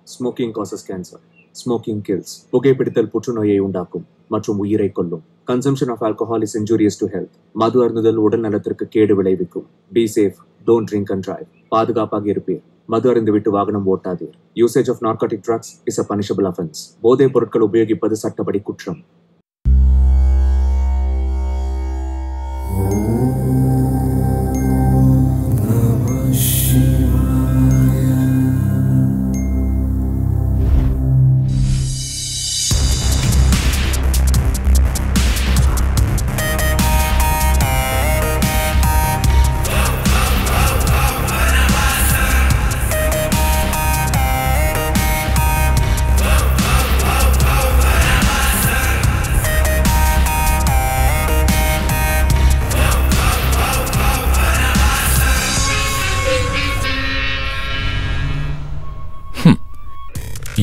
Smoking causes cancer. Smoking kills. புகைப்பிடித்தல் புற்றுநோயை உண்டாக்கும் மற்றும் உயிரை கொல்லும். Consumption of alcohol is injurious to health. மது அருந்துதல் உடல் நலத்திற்கு கேடு விளைவிக்கும். Be safe. Don't drink and drive. பாதுகாப்பாக இருப்பீர். மது அருந்துவிட்டு வாகனம் ஓட்டாதீர். Usage of narcotic drugs is a punishable offense. போதைப் பொருட்கள் உபயோகிப்பது சட்டப்படி குற்றம்.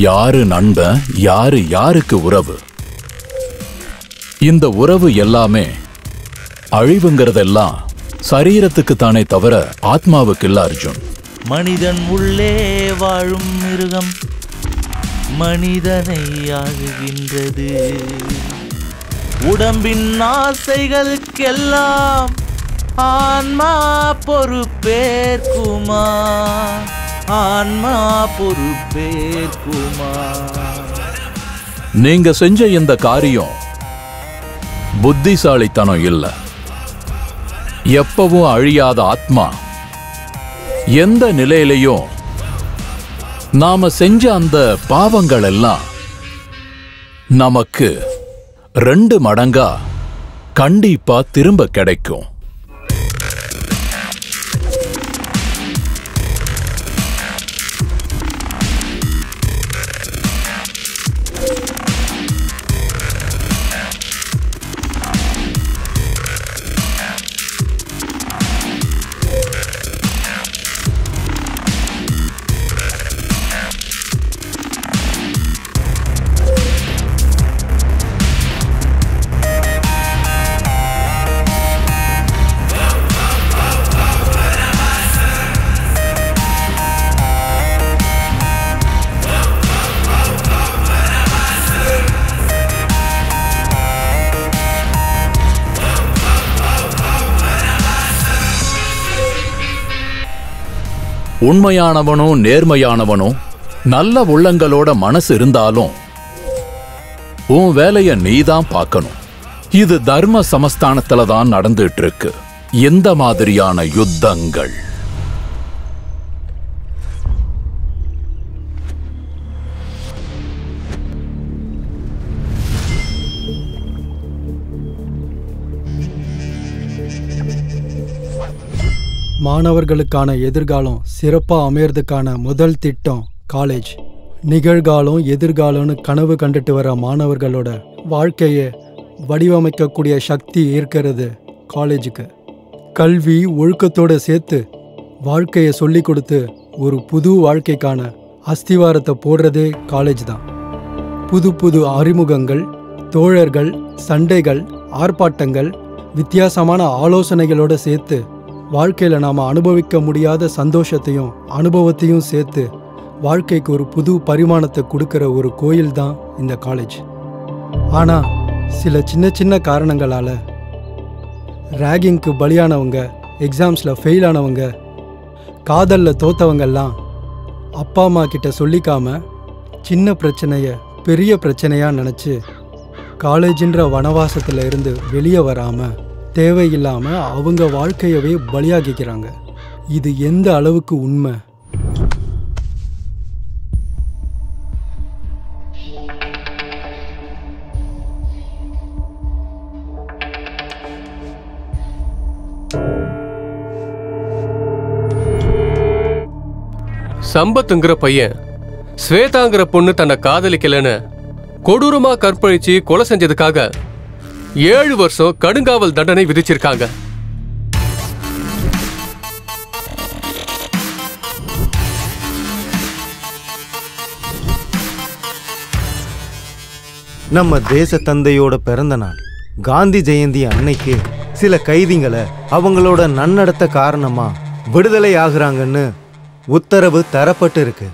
யாரு நண்பன், யாரு யாருக்கு உறவு? இந்த உறவு எல்லாமே அழிவுங்கிறதெல்லாம் சரீரத்துக்கு தானே தவிர ஆத்மாவுக்கு இல்ல அர்ஜுன். மனிதன் உள்ளே வாழும் மிருகம் மனிதனை ஆளுகின்றது. உடம்பின் ஆசைகளுக்கெல்லாம் ஆன்மா பொறுப்பேற்குமா? ஆன்மா பொறுப்பேற்குமா? நீங்க செஞ்ச இந்த காரியம் புத்திசாலித்தனம் இல்ல. எப்பவும் அழியாத ஆத்மா எந்த நிலையிலையும் நாம செஞ்ச அந்த பாவங்கள் எல்லாம் நமக்கு 2 மடங்கா கண்டிப்பா திரும்ப கிடைக்கும். உண்மையானவனும் நேர்மையானவனும் நல்ல உள்ளங்களோட மனசு இருந்தாலும் உன் வேலைய நீதான் பார்க்கணும். இது தர்ம சமஸ்தானத்துல தான் நடந்துட்டு இருக்கு இந்த மாதிரியான யுத்தங்கள். மாணவர்களுக்கான எதிர்காலம் சிறப்பா அமையறதுக்கான முதல் திட்டம் காலேஜ். நிகழ்காலம் எதிர்காலம்னு கனவு கண்டுட்டு வர மாணவர்களோட வாழ்க்கையை வடிவமைக்கக்கூடிய சக்தி இருக்கிறது காலேஜுக்கு. கல்வி ஒழுக்கத்தோட சேர்த்து வாழ்க்கையை சொல்லி கொடுத்து ஒரு புது வாழ்க்கைக்கான அஸ்திவாரத்தை போடுறதே காலேஜ் தான். புது புது அறிமுகங்கள், தோழர்கள், சண்டைகள், ஆர்ப்பாட்டங்கள், வித்தியாசமான ஆலோசனைகளோட சேர்த்து வாழ்க்கையில் நாம் அனுபவிக்க முடியாத சந்தோஷத்தையும் அனுபவத்தையும் சேர்த்து வாழ்க்கைக்கு ஒரு புது பரிமாணத்தை கொடுக்குற ஒரு கோயில் தான் இந்த காலேஜ். ஆனால் சில சின்ன சின்ன காரணங்களால் ரேகிங்க்கு பலியானவங்க, எக்ஸாம்ஸில் ஃபெயில் ஆனவங்க, காதலில் தோத்தவங்கெல்லாம் அப்பா அம்மா கிட்ட சொல்லிக்காம சின்ன பிரச்சனையை பெரிய பிரச்சனையாக நினச்சி காலேஜின்ற வனவாசத்தில் இருந்து வெளியே வராமல் தேவையில்லாமல் அவங்க வாழ்க்கையவே பலியாகிக்கிறாங்க. இது எந்த அளவுக்கு உண்மை? சம்பத்துங்கிற பையன் ஸ்வேதாங்கிற பொண்ணு தன்னை காதலிக்கலன்னு கொடூரமா கற்பழிச்சு கொலை செஞ்சதுக்காக 7 வருஷம் கடுங்காவல் தண்டனை விதிச்சிருக்காங்க. நம்ம தேச தந்தையோட பிறந்த நாள் காந்தி ஜெயந்தி அன்னைக்கு சில கைதிகளை அவங்களோட நன்னடத்த காரணமா விடுதலை ஆகுறாங்கன்னு உத்தரவு தரப்பட்டு இருக்கு.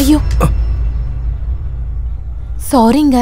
ஐயோ சாரிங்க.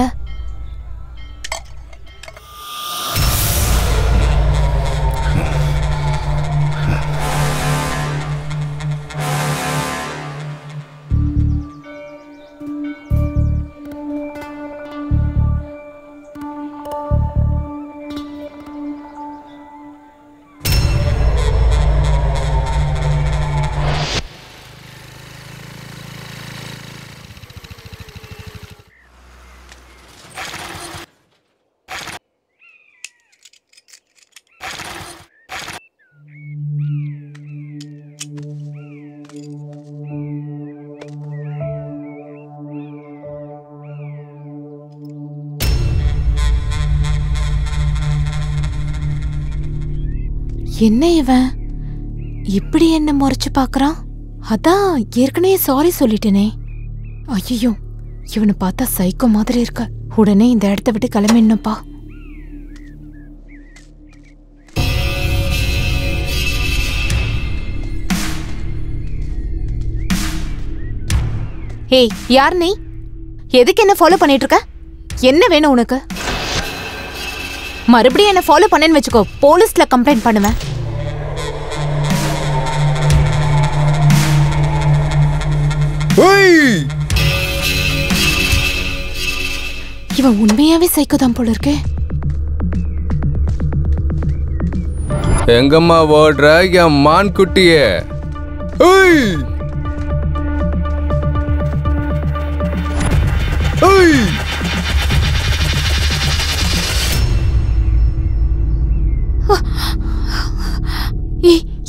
என்ன இவன் இப்படி என்ன முறைச்சு பாக்குறான்? அதான் ஏற்கனவே சாரி சொல்லிட்டேனே. ஐயோ இவனை பார்த்தா சைக்கோ மாதிரி இருக்க. உடனே இந்த இடத்த விட்டு கிளம்பிடணும்ப்பா. ஏய் யார் நீ? எதுக்கு என்ன ஃபாலோ பண்ணிட்டு இருக்க? என்ன வேணும் உனக்கு? மறுபடியும் என்ன ஃபாலோ பண்ணேன்னு வச்சுக்கோ, போலீஸ்ல கம்ப்ளைண்ட் பண்ணுவேன். இவன் உண்மையாவே சைக்கோதான் போல இருக்கே. எங்கம்மா ஓடுற என் மான் குட்டியே?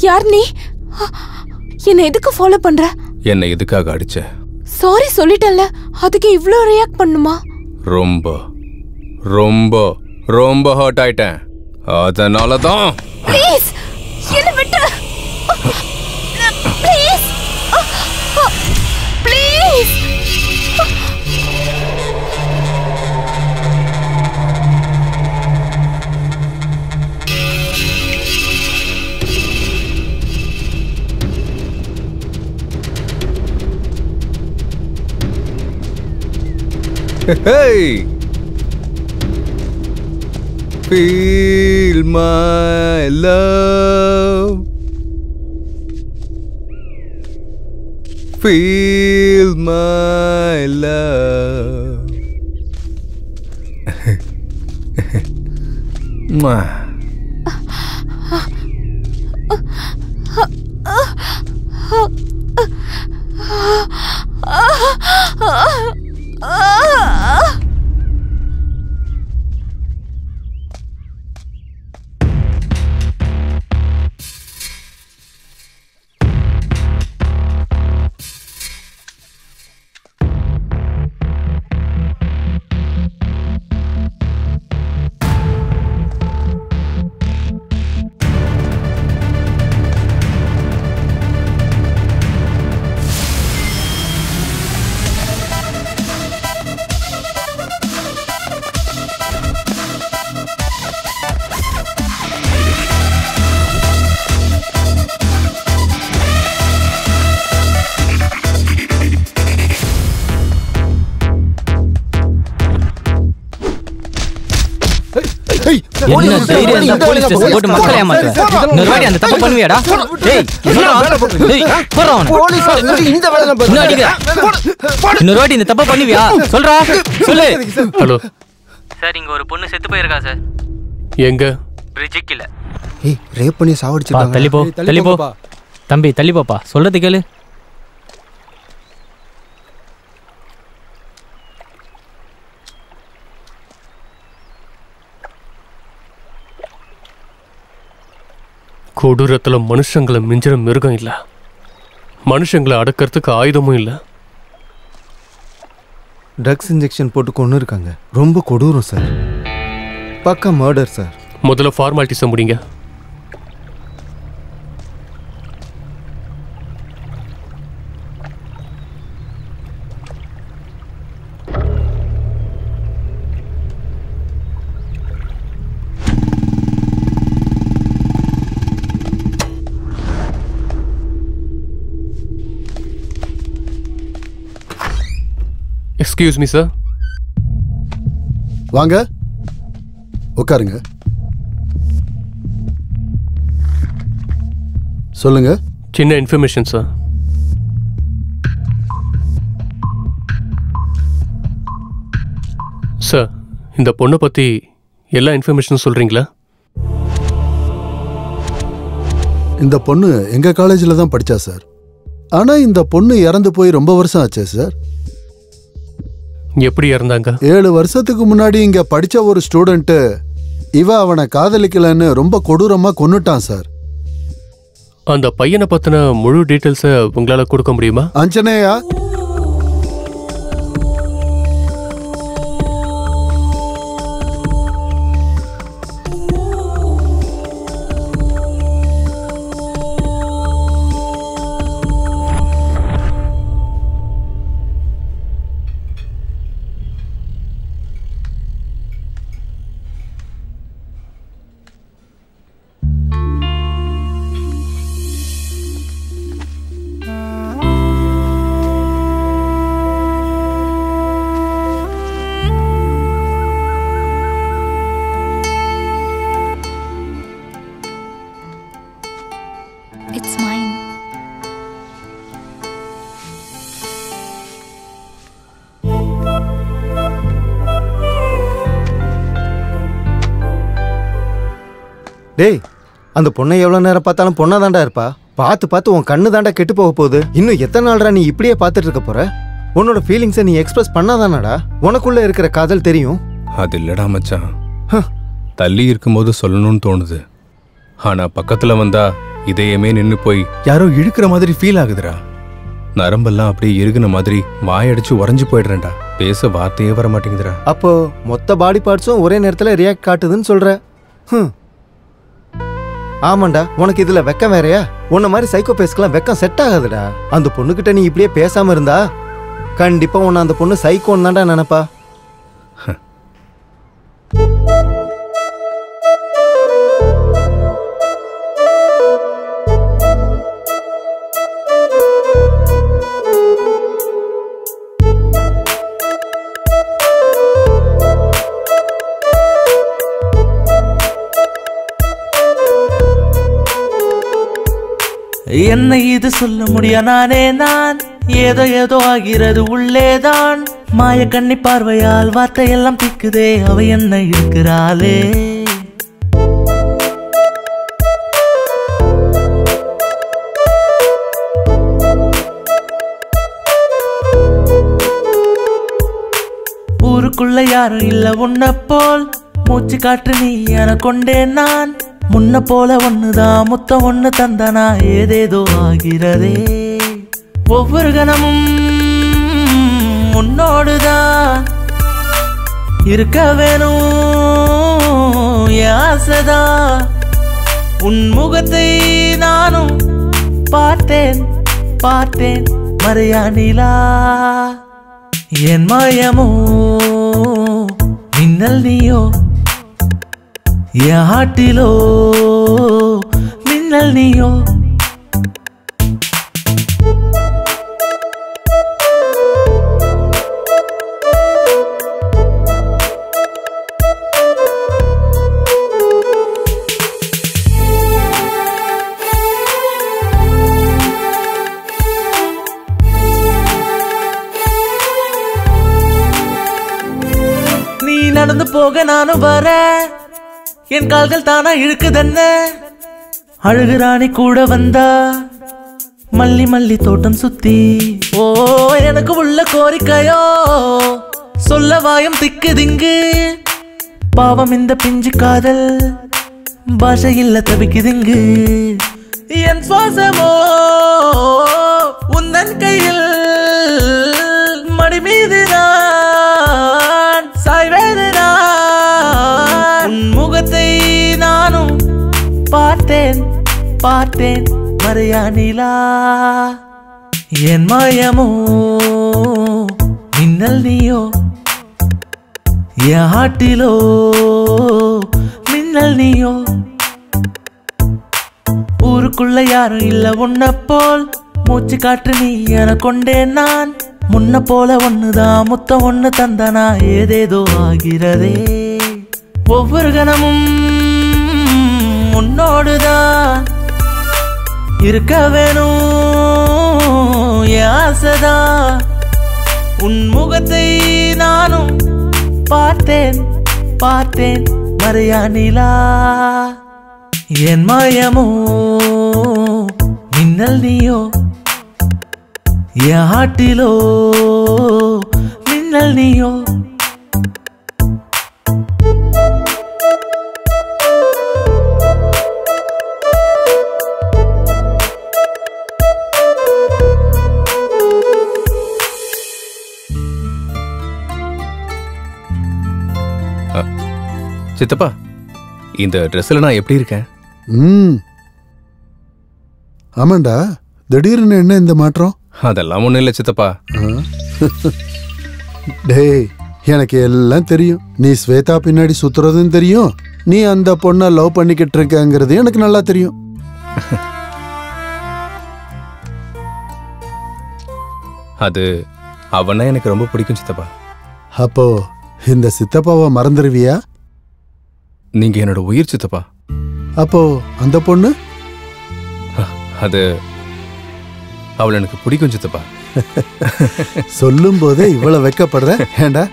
யார் நீ? என்ன எதுக்கு ஃபாலோ பண்ற? என்ன எதுக்காக அடிச்ச? சாரி சொல்லிட்டேன்ல, அதுக்கு இவ்ளோ ரியாக்ட் பண்ணுமா? ரொம்ப ரொம்ப ரொம்ப ஹர்ட் ஆயிட்டேன். அதனால தான். ப்ளீஸ் என்ன விட்டு. Please please. Hey! Feel my love. Feel my love. என்ன தைரியம் இருந்தா போலீஸ் ஸ்டேஷன் போட்டு மக்களை ஏமாத்துற? இன்னொரு வாட்டி அந்த தப்பு பண்ணுவியாடா? டேய் போறா அவனை. இன்னொரு வாட்டி இந்த தப்பு பண்ணுவியா? சொல்றா சொல்லு. ஹலோ சார், இங்க ஒரு பொண்ணு செத்து போயிருக்கா சார். எங்க? பிரிட்ஜுக்கு இல்ல. ஏய் ரேப் பண்ணி சாவடிச்சிட்டாங்க. தள்ளி போ தள்ளி போ தம்பி, தள்ளி போப்பா. சொல்றது கேளு. கொடூரத்துல மனுஷங்களை மிஞ்சிற மிருகம் இல்ல, மனுஷங்களை அடக்கிறதுக்கு ஆயுதமும் இல்ல. ட்ரக்ஸ் இன்ஜெக்ஷன் போட்டு கொண்டு இருக்காங்க. ரொம்ப கொடூரம் சார். பக்கா மர்டர் சார். முதல்ல ஃபார்மாலிட்டிஸை முடிங்க. Excuse me sir. வாங்க உட்காருங்க. சொல்லுங்க. சின்ன இன்ஃபர்மேஷன் சார். சார், இந்த பொண்ணை பற்றி எல்லா இன்ஃபர்மேஷனும் சொல்கிறீங்களா? இந்த பொண்ணு எங்கள் காலேஜில் தான் படித்தா சார். ஆனால் இந்த பொண்ணு இறந்து போய் ரொம்ப வருஷம் ஆச்சே சார். எப்படி இறந்தாங்க? 7 வருஷத்துக்கு முன்னாடி இங்கே படித்த ஒரு ஸ்டூடெண்ட்டு அவனை காதலிக்கலன்னு ரொம்ப கொடூரமாக கொன்னுட்டான் சார். அந்த பையனை பற்றின முழு டீட்டெயில்ஸை உங்களால் கொடுக்க முடியுமா? அஞ்சனையா, It's mine. டேய், அந்த பொண்ணை எவ்வளோ நேரம் பார்த்தாலும் பொண்ணா தாண்டா இருப்பா. பார்த்து பார்த்து உன் கண்ணு தாண்டா கெட்டு போக போகுது. இன்னும் எத்தனை நாள்டா நீ இப்படியே பார்த்துட்டு இருக்க போற? உன்னோட ஃபீலிங்ஸை நீ எக்ஸ்பிரஸ் பண்ணாதானடா உனக்குள்ள இருக்கிற காதல் தெரியும். அது இல்லடா மச்சான், தள்ளி இருக்கும்போது சொல்லணும்னு தோணுது. ஆனா பக்கத்துல வந்தா இதயமே நின்னு போய் யாரோ இழுக்கிற மாதிரி ஃபீல் ஆகுதுடா. நரம்பெல்லாம் அப்படியே இறுகுன மாதிரி வாயடிச்சு உறைஞ்சு போயிடுறேன்டா. பேச வார்த்தையே வர மாட்டேங்குதுடா. அப்போ மொத்த பாடி பார்ட்ஸும் ஒரே நேரத்தில் ரியாக்ட் காட்டுதுன்னு சொல்ற? ஆமாண்டா, உனக்கு இதுல வெக்கம் வேறையா? உன்ன மாதிரி சைக்கோ பேஸ்க்கெல்லாம் வெக்கம் செட் ஆகாதுடா. அந்த பொண்ணுகிட்ட நீ இப்படியே பேசாம இருந்தா கண்டிப்பா உன்னை அந்த பொண்ணு சைக்கோன்னு தான்டா நினைப்பா. என்ன இது சொல்ல முடியா? நான் ஏதோ ஏதோ ஆகிறது உள்ளேதான். மாய கண்ணி பார்வையால் வார்த்தையெல்லாம் திக்குதே, அவ என்ன இருக்கிறாளே. ஊருக்குள்ள யாரும் இல்ல உன்ன போல், மூச்சு காற்று நீ என கொண்டேன் நான். முன்ன போல ஒண்ணுதான் முத்தம் ஒண்ணு தந்தனா, ஏதேதோ ஆகிறதே. ஒவ்வொரு கணமும் உன்னோடுதான் இருக்க வேணும் ஆசைதா. உன் முகத்தை நானும் பார்த்தேன் பார்த்தேன் மறையா நிலா. என் மாயமோ மின்னல் நீயோ, என் ஹாட்டிலோ மின்னல் நீயோ. நீ நடந்து போக நானும் வர, என் கால்கள் தானா இழுக்குதென்ன. அழுகுராணி கூட வந்தா மல்லி மல்லி தோட்டம் சுத்தி. ஓ எனக்கு உள்ள கோரிக்கையோ சொல்ல வாயம் திக்கு திங்கு. பாவம் இந்த பிஞ்சு காதல் பாஷை இல்ல தவிக்குதுங்கு. என் சுவாசமோ உந்தன் கையில், மடி மீது நான் சாய்வேது நான். உன் முகத்தை நானும் பார்த்தேன் பார்த்தேன் மறையா நிலா. என் மாயமோ மின்னல் நீயோ, என் ஹாட்டிலோ மின்னல் நீயோ. ஊருக்குள்ள யாரும் இல்ல உன்ன போல், மூச்சு காற்று நீ என கொண்டேன் நான். முன்ன போல ஒண்ணுதான் முத்தம் ஒண்ணு தந்தனா ஏதேதோ ஆகிறதே. ஒவ்வொரு கணமும் உன்னோடுதான் இருக்க வேணும் என் ஆசைதான். உன் முகத்தை நானும் பார்த்தேன் பார்த்தேன் மறையா நிலா. என் மாயமோ மின்னல் நீயோ என் ஆட்டிலோ மின்னல் நீயோ. சித்தப்பா, இந்த ட்ரெஸ்ல நான் எப்படி இருக்கேன்? ஆமாண்டா, திடீர்னு என்ன இந்த மாற்றம்? அதெல்லாம் ஒண்ணும் இல்லை சித்தப்பா. டேய், எனக்கு எல்லாம் தெரியும். நீ ஸ்வேதா பின்னாடி சுத்துறதுன்னு தெரியும், நீ அந்த பொண்ணை லவ் பண்ணிக்கிட்டு இருக்கங்கிறது எனக்கு நல்லா தெரியும். அது அவனா எனக்கு ரொம்ப பிடிக்கும் சித்தப்பா. அப்போ இந்த சித்தப்பாவை மறந்துடுவியா? நீங்க என்னோட உயிர் சித்தப்பா. அப்போ அந்த பொண்ணு? அது அவள் எனக்கு பிடிக்கும் சித்தப்பா. சொல்லும் போதே இவ்வளவு வெக்கப்படுற ஏண்டா?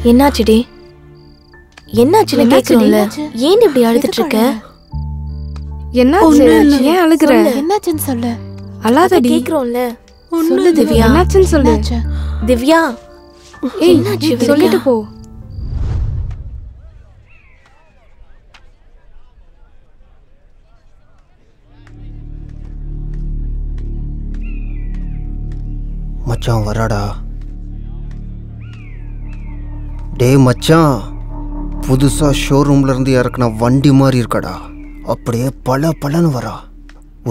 என்னாச்சுடி? என்னாச்சுன்னு கேக்குறோம்ல, ஏன் இப்படி அழுதுட்டு இருக்க? என்னாச்சு? ஏன் அழுகுற? என்னாச்சுன்னு சொல்லு. அழாதடி. கேக்குறோம்ல, சொல்லு திவ்யா. என்னாச்சுன்னு சொல்லு. திவ்யா, என்னாச்சு சொல்லிட்டு போ. மச்சான் வராடா. டே மச்சான், புதுசா ஷோரூம்ல இருந்து இறக்குன வண்டி மாதிரி இருக்கடா. அப்படியே பல பலன்னு வரா.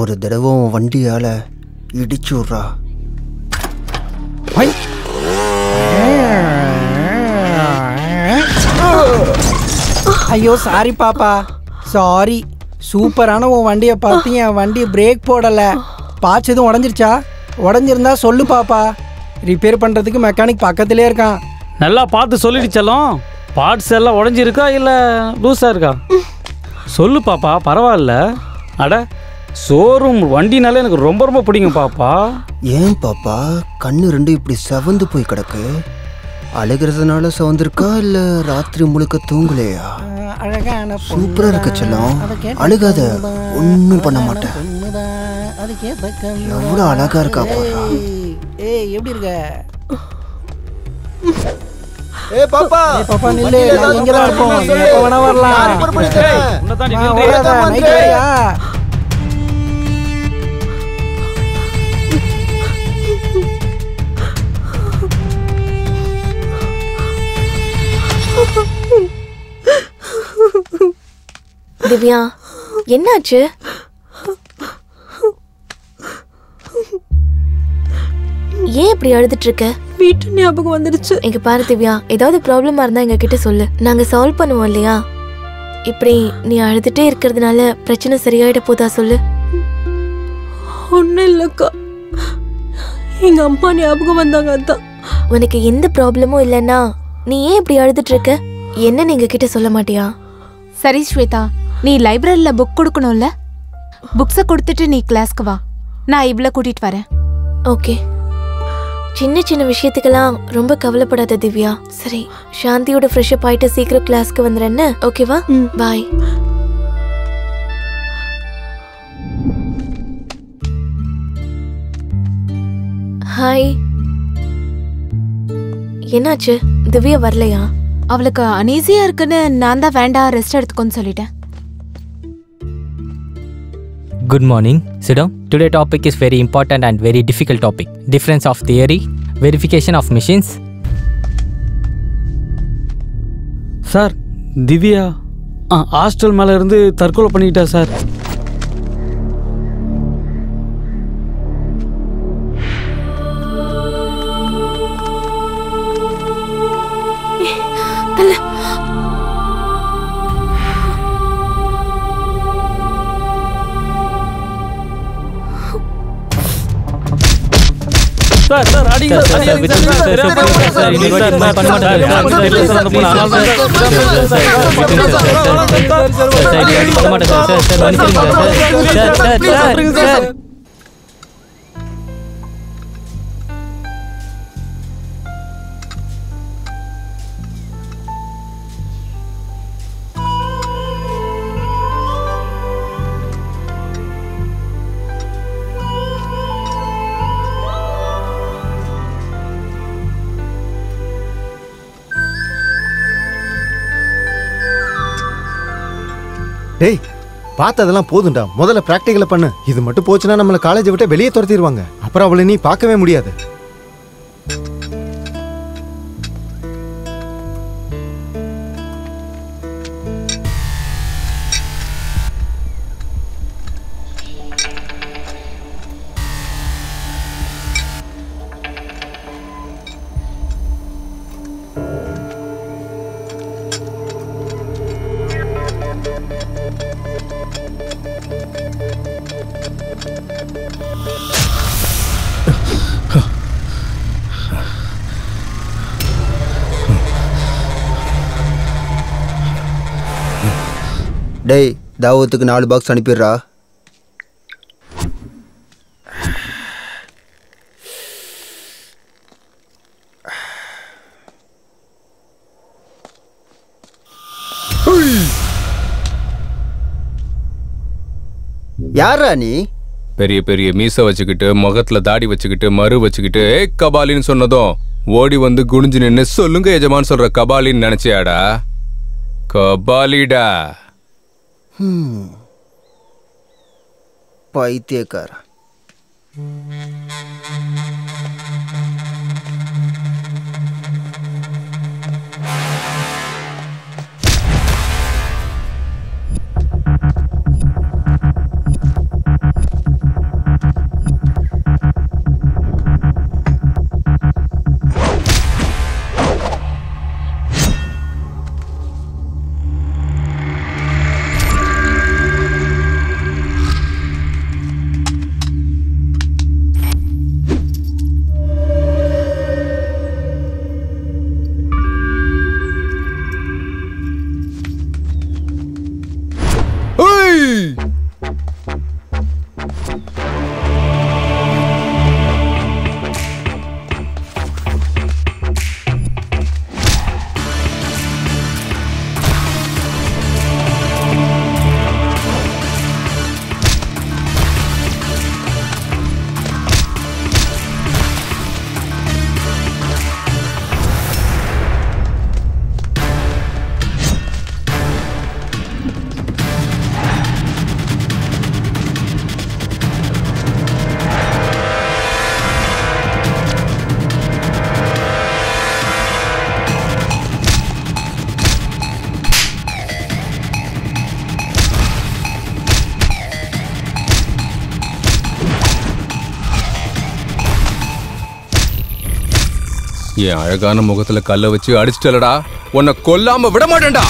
ஒரு தடவை வண்டியால இடிச்சு விட்றா. ஐயோ சாரி பாப்பா, சாரி. சூப்பரான உன் வண்டியை பார்த்து என் வண்டி பிரேக் போடலை. பாச்சு எதுவும் உடஞ்சிருச்சா? உடஞ்சிருந்தா சொல்லு பாப்பா, ரிப்பேர் பண்ணுறதுக்கு மெக்கானிக் பக்கத்துலேயே இருக்கான். நல்லா பார்த்து சொல்லிடுச்சலாம். பார்ட்ஸ் எல்லாம் உடஞ்சிருக்கா இல்லை லூஸாக இருக்கா? சொல்லு பாப்பா, பரவாயில்ல. அட, ஷோரூம் வண்டினாலே எனக்கு ரொம்ப ரொம்ப பிடிக்கும் பாப்பா. ஏன் பாப்பா கண்ணு ரெண்டு இப்படி செவந்து போய் கிடக்கு? அழுகிறதுனால செவந்திருக்கா இல்லை ராத்திரி முழுக்க தூங்கலையா? சூப்பரா இருக்க செல்லம், அழுகாத, ஒன்றும் பண்ண மாட்டேன். எவ்வளோ அழகா இருக்கா பாப்பா. ஏய் எப்படி இருக்க? ஏய் பாப்பா, பாப்பா நில்லு, நான் இங்க தான் இருப்போம். நீ எப்ப வேணா வரலாம். நைட் வரையா? திவ்யா, என்னாச்சு? ஏன் இப்படி அழுதுட்டு இருக்க? வீட்டு ஞாபகம் வந்துடுச்சு. எங்க பாரு திவ்யா, ஏதாவது ப்ராப்ளமா இருந்தா எங்க கிட்ட சொல்லு, நாங்க சால்வ் பண்ணுவோம் இல்லையா? இப்படி நீ அழுதுட்டே இருக்கிறதுனால பிரச்சனை சரியாயிட போதா சொல்லு. ஒன்னும் இல்லக்கா, எங்க அம்மா ஞாபகம் வந்தாங்க, அதான். உனக்கு எந்த ப்ராப்ளமும் இல்லைன்னா நீ ஏன் இப்படி அழுதுட்டு இருக்க? என்ன நீங்க கிட்ட சொல்ல மாட்டியா? சரி ஸ்வேதா, நீ லைப்ரரியில புக் கொடுக்கணும்ல, புக்ஸை கொடுத்துட்டு நீ கிளாஸ்க்கு வா, நான் இவ்வளோ கூட்டிட்டு வரேன். ஓகே. சின்ன சின்ன விஷயத்துக்கெல்லாம் ரொம்ப கவலைப்படாத திவ்யா. சரி, சாந்தியோட ஃப்ரெஷ் அப் ஆயிட்டு சீக்கிரம் கிளாஸ்க்கு வந்துடுறேன்னு. ஓகேவா? பாய். ஹாய். என்னாச்சு? திவ்யா வரலையா? அவளுக்கு அனீசியா இருக்குன்னு நான் தான் வேண்டாம், ரெஸ்ட் எடுத்துக்கோன்னு சொல்லிட்டேன். Good morning. Sit down. Today's topic is very important and very difficult topic. Difference of theory, verification of machines. Sir, Divya hostel மேலே இருந்து தற்கொலை பண்ணிக்கிட்டா சார். சார் அடிங்க சார் டேய் பார்த்ததெல்லாம் போதும்டா, முதல்ல பிராக்டிகலை பண்ணு. இது மட்டும் போச்சுன்னா நம்மளை காலேஜை விட்டு வெளியே துரத்திடுவாங்க. அப்புறம் அவளை நீ பார்க்கவே முடியாது. டேய் தாவத்துக்கு 4 பாக்ஸ் அனுப்பிடுறா. யாரா நீ? பெரிய பெரிய மீசை வச்சுக்கிட்டு முகத்துல தாடி வச்சுக்கிட்டு மறு வச்சுக்கிட்டு கபாலின்னு சொன்னதும் ஓடி வந்து குனிஞ்சு நின்று சொல்லுங்க எஜமான் சொல்ற கபாலின்னு நினைச்சியாடா? கபாலிடா. பைத்தியக்கார. என் அழகான முகத்துல கல்ல வச்சு அடிச்சிட்டலடா, உன்னை கொல்லாம விட மாட்டேன்டா.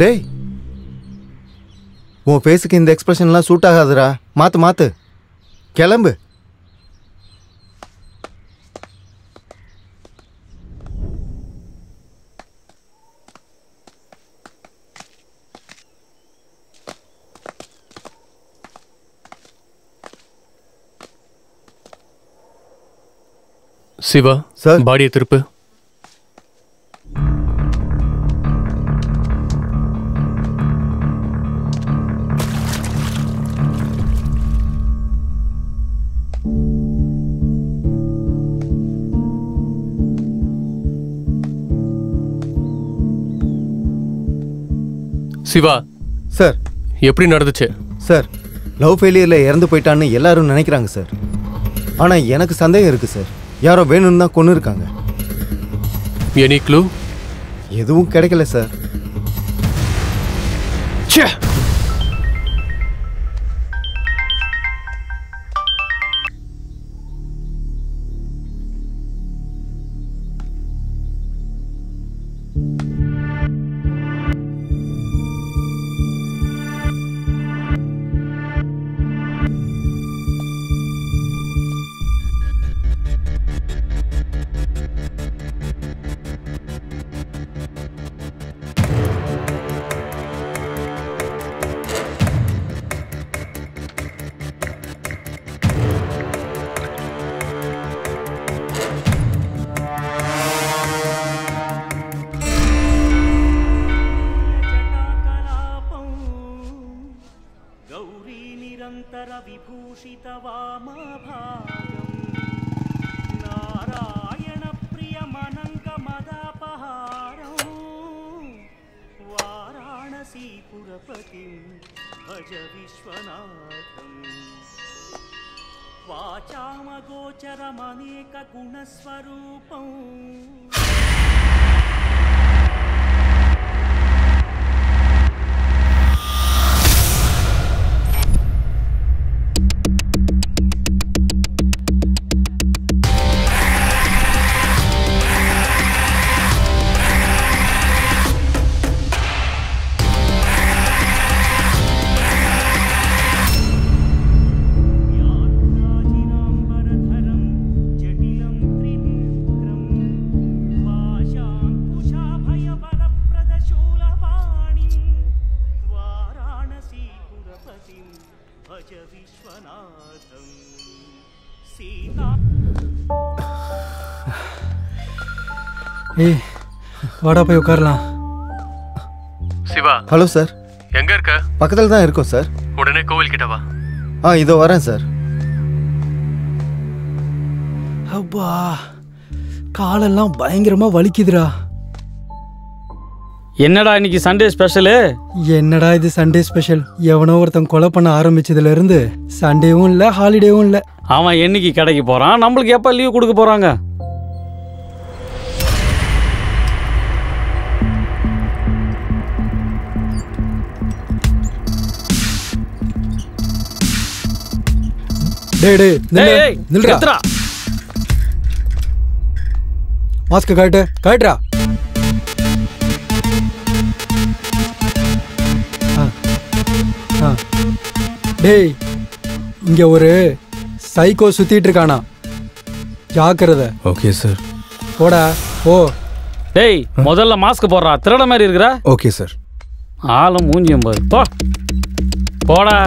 டேய் உன் ஃபேஸுக்கு இந்த எக்ஸ்பிரஷன்லாம் சூட் ஆகாதுடா. மாத்து கிளம்பு. சிவா சார், பாடியை திருப்பு. சிவா சார், எப்படி நடந்துச்சு சார்? லவ் ஃபெயிலியரில் இறந்து போயிட்டான்னு எல்லாரும் நினைக்கிறாங்க சார். ஆனால் எனக்கு சந்தேகம் இருக்குது சார். யாரோ வேணும்னு தான் கொண்டு இருக்காங்க. Any clue? எதுவும் கிடைக்கல சார். వాచామగోచరమనేక గుణస్వరూపం ஏய் வாடா போய் உட்காரலாம். சிவா. Hello sir. எங்க இருக்க? பக்கத்தில் தான் இருக்கோம் சார். உடனே கோவில் கிட்ட வா. இதோ வரேன் சார். அப்பா காலெல்லாம் பயங்கரமா வலிக்குதுடா. என்னடா இன்னைக்கு சண்டே ஸ்பெஷலு? என்னடா இது சண்டே ஸ்பெஷல்? எவனோ ஒருத்தன் கொலை பண்ண ஆரம்பிச்சதுல இருந்து சண்டேவும் இல்லை ஹாலிடேவும் இல்லை. அவன் என்னைக்கு கடைக்கு போறான்? நம்மளுக்கு எப்ப லீவ் கொடுக்க போறாங்க? நில்றா. மாஸ்க் காட்டுறா. டேய் இங்க ஒரு சைக்கோ சுத்திட்டு இருக்கானா, ஜாக்கிரதை. Okay sir. போடா போ. டேய் முதல்ல மாஸ்க் போடுறா, திருட மாதிரி இருக்கிற. Okay sir. ஆளும் மூஞ்சியம் பாரு. போ போடா.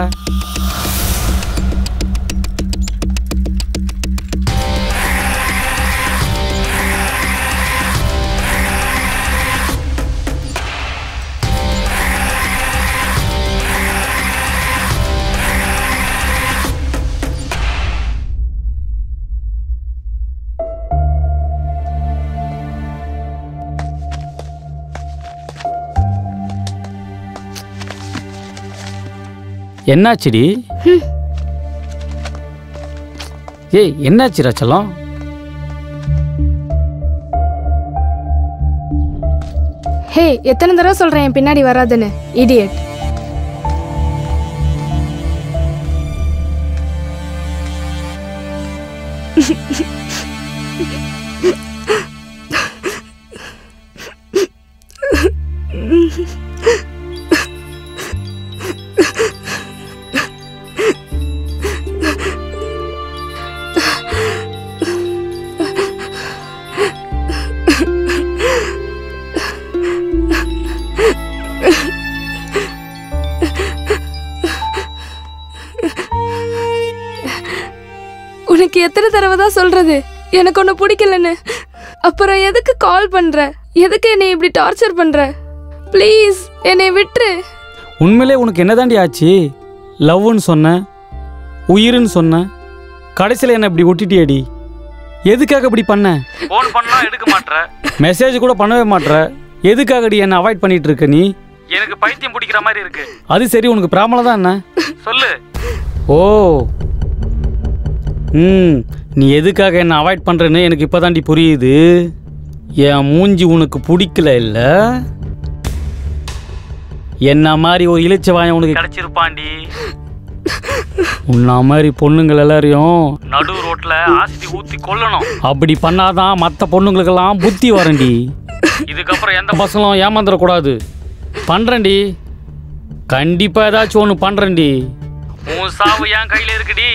என்னாச்சுடி? ஏய் என்னாச்சு ராச்சலம்? ஹே எத்தனை தடவை சொல்றேன் என் பின்னாடி வராதுன்னு, இடியட். எத்தனை தடவை தான் சொல்றது எனக்கு ஒன்று பிடிக்கலன்னு? அப்புறம் எதுக்கு கால் பண்ற? எதுக்கு என்னை இப்படி டார்ச்சர் பண்ற? ப்ளீஸ் என்னை விட்டுரு. உண்மையிலே உனக்கு என்னதாண்டி ஆச்சு? லவ்னு சொன்ன, உயிர்னு சொன்ன, கடைசியில் என்ன இப்படி ஒட்டிட்டியடி? எதுக்காக இப்படி பண்ண? ஃபோன் பண்ணா எடுக்க மாட்ற, மெசேஜ் கூட பண்ணவே மாட்ற. எதுக்காகடி என்ன அவாய்ட் பண்ணிட்டு இருக்க நீ? எனக்கு பைத்தியம் பிடிக்கிற மாதிரி இருக்கு. அது சரி, உனக்கு ப்ராப்ளம் தான் என்ன? சொல்லு. ஓ, நீ எதுக்காக என்ன அவாய்ட் பண்றேன்னு எனக்கு இப்போதாண்டி புரியுது. என் மூஞ்சி உனக்கு பிடிக்கல இல்ல? என்ன மாதிரி ஒரு இளிச்சவாயம் உனக்கு கிடைச்சிருப்பாண்டி. உன்ன மாதிரி பொண்ணுங்கள் எல்லாரையும் நடு ரோட்ல ஆசிட்டி ஊத்தி கொல்லணும். அப்படி பண்ணாதான் மற்ற பொண்ணுங்களுக்கெல்லாம் புத்தி வரண்டி. இதுக்கப்புறம் எந்த பசங்களும் ஏமாந்துடக்கூடாது. பண்றேன்டி, கண்டிப்பா ஏதாச்சும் ஒன்று பண்றேன்டி. உன் சாவு என் கையில இருக்குடி.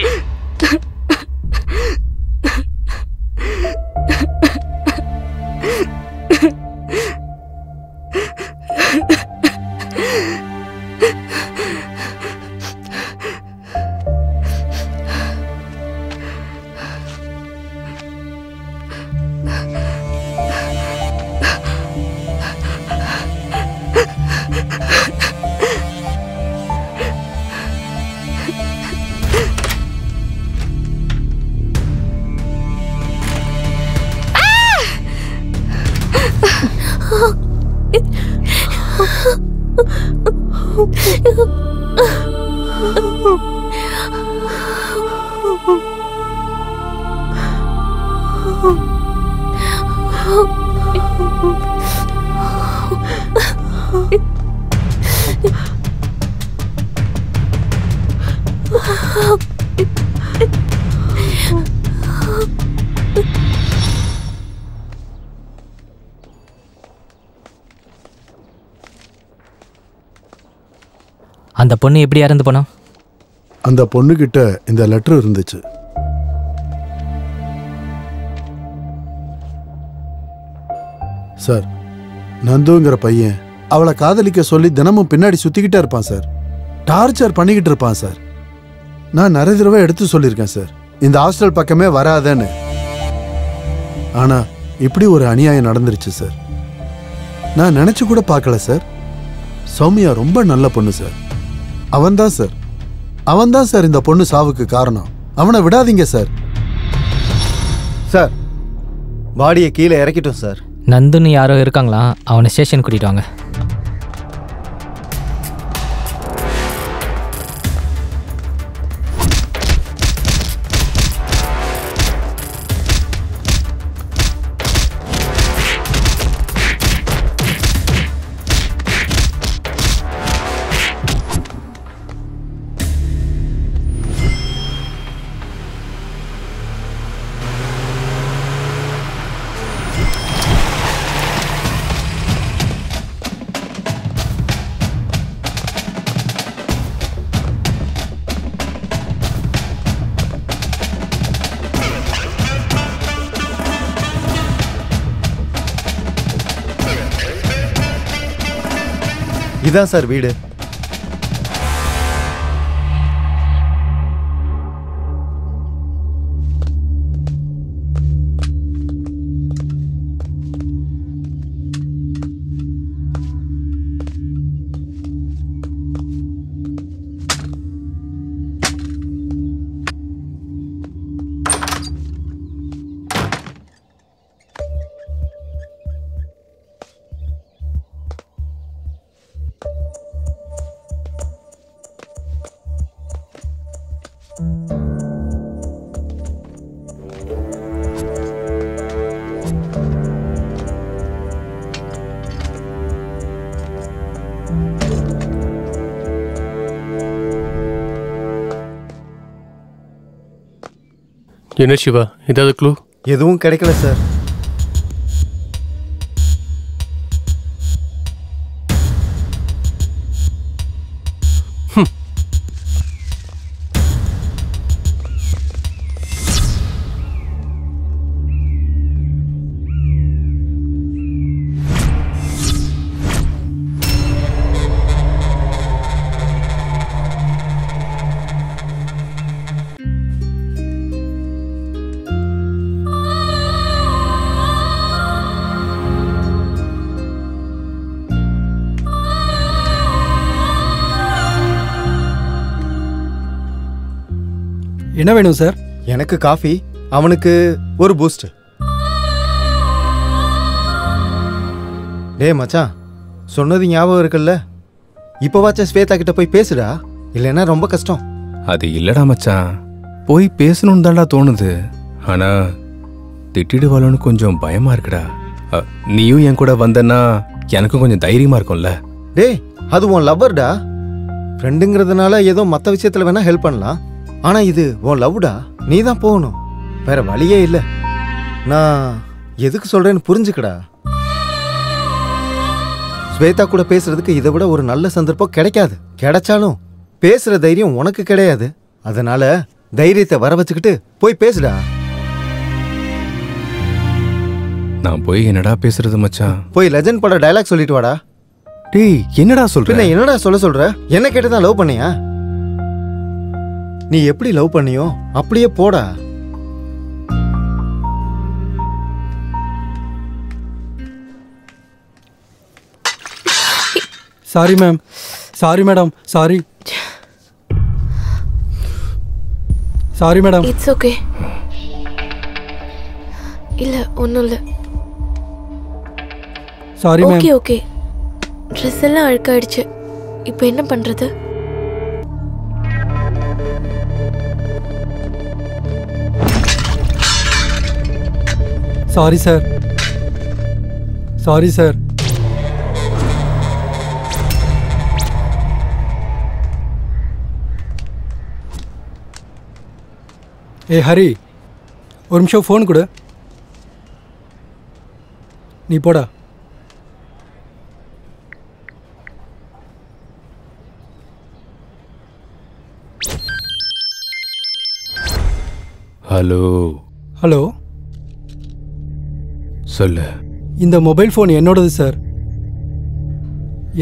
அந்த பொண்ணு எப்படி இறந்து போனா? அந்த பொண்ணுகிட்ட இந்த லெட்டர் இருந்துச்சு. சார், நந்துங்கிற பையன் அவளை காதலிக்க சொல்லி தினமும் பின்னாடி சுத்திக்கிட்டே இருப்பான் சார். டார்ச்சர் பண்ணிக்கிட்டு இருப்பான் சார். நான் நிறைய தடவை எடுத்து சொல்லியிருக்கேன் சார், இந்த ஹாஸ்டல் பக்கமே வராதேன்னு. ஆனா இப்படி ஒரு அநியாயம் நடந்துருச்சு சார். நான் நினைச்சு கூட பார்க்கல சார். சௌமியா ரொம்ப நல்ல பொண்ணு சார். அவன்தான் சார் இந்த பொண்ணு சாவுக்கு காரணம். அவனை விடாதீங்க சார். சார், பாடியை கீழே இறக்கிட்டோம் சார். நந்துன்னு யாரோ இருக்காங்களா? அவனை ஸ்டேஷன் கூட்டிட்டு வாங்க. இதான் சார் வீடு. என்ன சிவா, ஏதாவது க்ளூ? எதுவும் கிடைக்கல சார். என்ன வேணும் சார்? எனக்கு காஃபி, அவனுக்கு ஒரு பூஸ்ட். டேய் மச்சான், சொன்னது ஞாபகம் இருக்குல்ல? இப்போவாச்சும் ஸ்வேதா கிட்ட போய் பேசுடா, இல்லைன்னா ரொம்ப கஷ்டம். அது இல்லடா மச்சான், போய் பேசணும்னு தான்டா தோணுது. ஆனா திட்டிடுவாளோன்னு கொஞ்சம் பயமா இருக்குடா. நீயும் என் கூட வந்தன்னா எனக்கும் கொஞ்சம் தைரியமா இருக்கும்ல. டேய், அது உன் லவ்வர்டா. ஃப்ரெண்டுங்கிறதுனால ஏதோ மற்ற விஷயத்துல வேணா ஹெல்ப் பண்ணலாம். ஆனா இது உன் லவ்டா, நீ தான் போகணும், வேற வழியே இல்லை. நான் எதுக்கு சொல்றேன்னு புரிஞ்சுக்கடா. ஸ்வேதா கூட பேசுறதுக்கு இதை விட ஒரு நல்ல சந்தர்ப்பம் கிடைக்காது. கிடைச்சாலும் பேசுற தைரியம் உனக்கு கிடையாது. அதனால தைரியத்தை வர வச்சுக்கிட்டு போய் பேசுடா. நான் போய் என்னடா பேசுறது மச்சான்? போய் லெஜண்ட் பட டயலாக் சொல்லிட்டு வாடா. டேய், என்னடா சொல்ற? என்னடா சொல்ற? என்ன கேட்டுதான் லவ் பண்ணியா? நீ எப்படி லவ் பண்ணியோ அப்படியே போடா. Sorry ma'am, sorry madam, sorry sorry madam. It's okay. இல்ல ஒன்றும் இல்லை. Sorry ma'am. Okay okay. Dress எல்லாம் அழுக்காயிடுச்சு. இப்போ என்ன பண்றது? Sorry sir, sorry sir. ஏ ஹரி, ஒரு நிமிஷம் ஃபோன் கொடு. நீ போடா. ஹலோ. ஹலோ, சொல்லு. இந்த மொபைல் ஃபோன் என்னோடது சார்.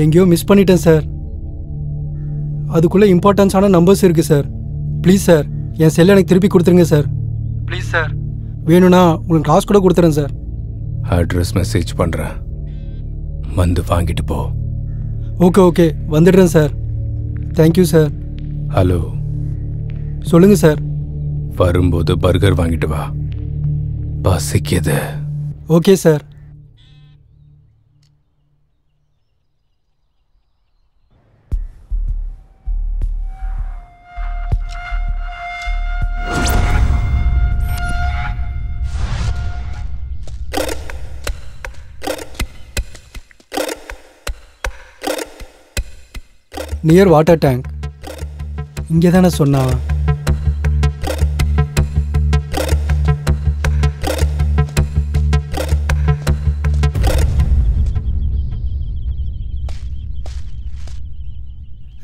எங்கேயோ மிஸ் பண்ணிட்டேன் சார். அதுக்குள்ளே இம்பார்ட்டன்ஸான நம்பர்ஸ் இருக்குது சார். ப்ளீஸ் சார், என் செல்லை எனக்கு திருப்பி கொடுத்துருங்க சார். Please sir. வேணும்னா உங்களுக்கு காசு கூட கொடுத்துறேன் சார். அட்ரஸ் மெசேஜ் பண்ணுறேன், வந்து வாங்கிட்டு போ. ஓகே ஓகே, வந்துடுறேன் சார். Thank you sir. ஹலோ. சொல்லுங்கள் சார். வரும்போது பர்கர் வாங்கிட்டு வா, பசிக்குது. Okay sir. Near water tank. இங்கே தானே சொன்னா?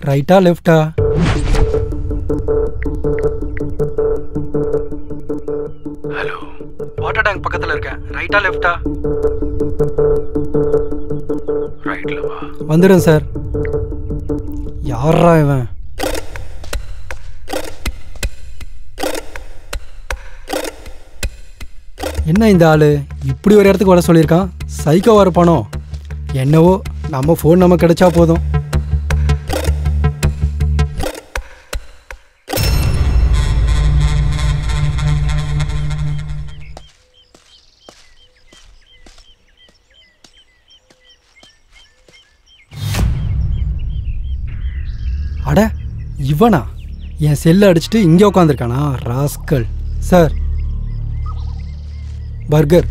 ரைட்டா லெஃப்டா? ஹலோ, வாட்டர் டேங்க் பக்கத்தில் இருக்கேன். ரைட்டா லெஃப்டா? ரைட்ல வா. வந்துடுறேன் சார். யாரா இவன்? என்ன இந்த ஆளு இப்படி ஒரு இடத்துக்கு வர சொல்லியிருக்கான்? சைக்கோவா இருப்பானோ என்னவோ. நம்ம ஃபோன் நம்ம கிடைச்சா போதும். அட, இவனா? என் செல்லை அடிச்சுட்டு இங்கே உட்காந்துருக்கானா ராஸ்கல். Sir, burger.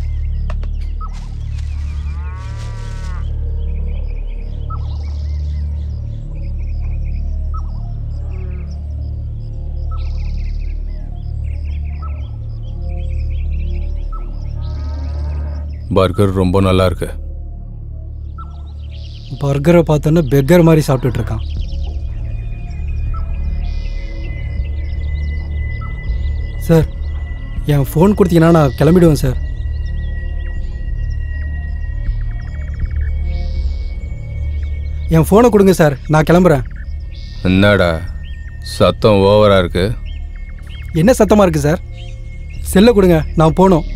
பர்கர் ரொம்ப நல்லா இருக்கு. பர்கரை பார்த்தோன்னா பெர்கர் மாதிரி சாப்பிட்டுட்டு இருக்கான். சார், என் ஃபோன் கொடுத்தீங்கன்னா நான் கிளம்பிடுவேன் சார். என் ஃபோனை கொடுங்க சார், நான் கிளம்புறேன். என்னடா சத்தம் ஓவரா இருக்கு? என்ன சத்தமாக இருக்குது சார்? செல்லை கொடுங்க, நான் போகணும்.